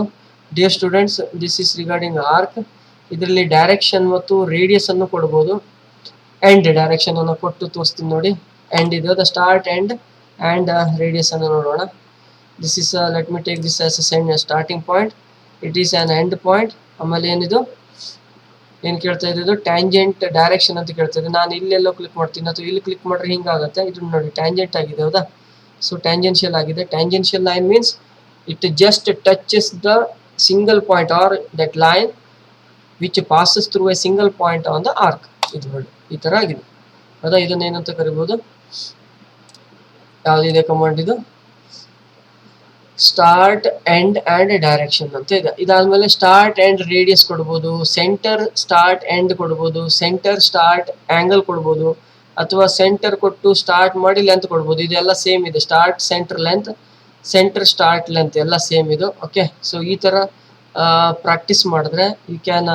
dear students, this is regarding arc. ಇದರಲ್ಲಿ ಡೈರೆಕ್ಷನ್ ಮತ್ತು ರೇಡಿಯಸ್ ಅನ್ನು ಕೊಡ್ಬೋದು. ಎಂಡ್ ಡೈರೆಕ್ಷನ್ ಅನ್ನು ಕೊಟ್ಟು ತೋರಿಸ್ತೀನಿ ನೋಡಿ. ಎಂಡ್ ಇದೆ the start end and radius ಅನ್ನು ನೋಡೋಣ. This is let me take this as a starting point, it is on end point. ಆಮೇಲೆ ಏನಿದು ಏನು ಕೇಳ್ತಾ ಇದ್ದು, ಟ್ಯಾಂಜೆಂಟ್ ಡೈರೆಕ್ಷನ್ ಅಂತ ಕೇಳ್ತಾ ಇದೆ. ನಾನು ಇಲ್ಲೆಲ್ಲೋ ಕ್ಲಿಕ್ ಮಾಡ್ತೀನಿ ಅಥವಾ ಇಲ್ಲಿ ಕ್ಲಿಕ್ ಮಾಡ್ರೆ ಹಿಂಗಾಗುತ್ತೆ. ಇದು ನೋಡಿ ಟ್ಯಾಂಜೆಂಟ್ ಆಗಿದೆ ಹೌದಾ. ಸೊ ಟ್ಯಾಂಜೆನ್ಷಿಯಲ್ ಆಗಿದೆ. Tangential line means it just touches the single point or that line which passes through a single point on the arc. ಇದು ನೋಡಿ ಈ ತರ ಆಗಿದೆ ಹೌದಾ. ಇದನ್ನ ಏನಂತ ಕರಿಬಹುದು, ಯಾವ್ದಿದೆ ಕಮಾಂಡ್ ಇದು, ಸ್ಟಾರ್ಟ್ ಎಂಡ್ ಅಂಡ್ ಡೈರೆಕ್ಷನ್ ಅಂತ ಇದೆ. ಇದಾದ್ಮೇಲೆ ಸ್ಟಾರ್ಟ್ ಎಂಡ್ ರೇಡಿಯಸ್ ಕೊಡ್ಬೋದು, ಸೆಂಟರ್ ಸ್ಟಾರ್ಟ್ ಎಂಡ್ ಕೊಡ್ಬೋದು, ಸೆಂಟರ್ ಸ್ಟಾರ್ಟ್ ಆಂಗಲ್ ಕೊಡ್ಬೋದು, ಅಥವಾ ಸೆಂಟರ್ ಕೊಟ್ಟು ಸ್ಟಾರ್ಟ್ ಮಾಡಿ ಲೆಂತ್ ಕೊಡ್ಬೋದು. ಇದೆಲ್ಲ ಸೇಮ್ ಇದೆ, start centre length, centre start length ಎಲ್ಲ ಸೇಮ್ ಇದು. ಓಕೆ, ಸೊ ಈ ಥರ ಪ್ರಾಕ್ಟೀಸ್ ಮಾಡಿದ್ರೆ ಯು ಕ್ಯಾನ್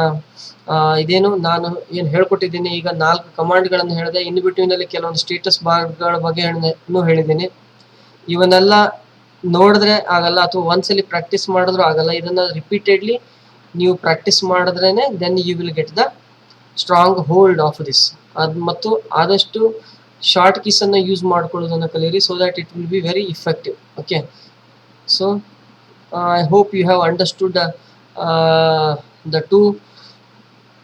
ಇದೇನು ನಾನು ಏನು ಹೇಳ್ಕೊಟ್ಟಿದ್ದೀನಿ ಈಗ 4 ಕಮಾಂಡ್ಗಳನ್ನು ಹೇಳಿದೆ. ಇನ್ ಬಿಟ್ವೀನಲ್ಲಿ ಕೆಲವೊಂದು ಸ್ಟೇಟಸ್ ಬಾರ್ಗಳ ಬಗ್ಗೆ ಹೇಳಿದ್ದೀನಿ. ಇವನ್ನೆಲ್ಲ ನೋಡಿದ್ರೆ ಆಗಲ್ಲ ಅಥವಾ ಒಂದ್ಸಲಿ ಪ್ರಾಕ್ಟೀಸ್ ಮಾಡಿದ್ರು ಆಗಲ್ಲ. ಇದನ್ನ ರಿಪೀಟೆಡ್ಲಿ ನೀವು ಪ್ರಾಕ್ಟೀಸ್ ಮಾಡಿದ್ರೇನೆ then you will get the strong hold of this. ಅದು ಮತ್ತು ಆದಷ್ಟು ಶಾರ್ಟ್ ಕೀಸ್ ಅನ್ನು ಯೂಸ್ ಮಾಡ್ಕೊಳ್ಳೋದನ್ನು ಕಲಿಯಿರಿ, so that it will be very effective. Okay, so I hope you have understood the 2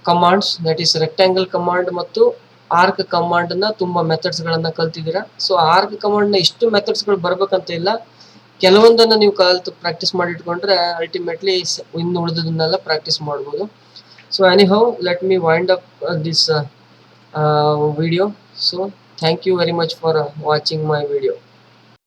commands, that is rectangle command ಮತ್ತು arc ಕಮಾಂಡ್ನ ತುಂಬ ಮೆಥಡ್ಸ್ಗಳನ್ನು ಕಲ್ತಿದ್ದೀರಾ. ಸೊ ಆರ್ಕ್ ಕಮಾಂಡ್ನ ಇಷ್ಟು ಮೆಥಡ್ಸ್ಗಳು ಬರ್ಬೇಕಂತ ಇಲ್ಲ, ಕೆಲವೊಂದನ್ನು ನೀವು ಕಲಿತು ಪ್ರಾಕ್ಟೀಸ್ ಮಾಡಿಟ್ಕೊಂಡ್ರೆ ಅಲ್ಟಿಮೇಟ್ಲಿ ಇನ್ನು ಉಳಿದದನ್ನೆಲ್ಲ ಪ್ರಾಕ್ಟೀಸ್ ಮಾಡ್ಬೋದು. So anyhow let me wind up this video. So thank you very much for watching my video.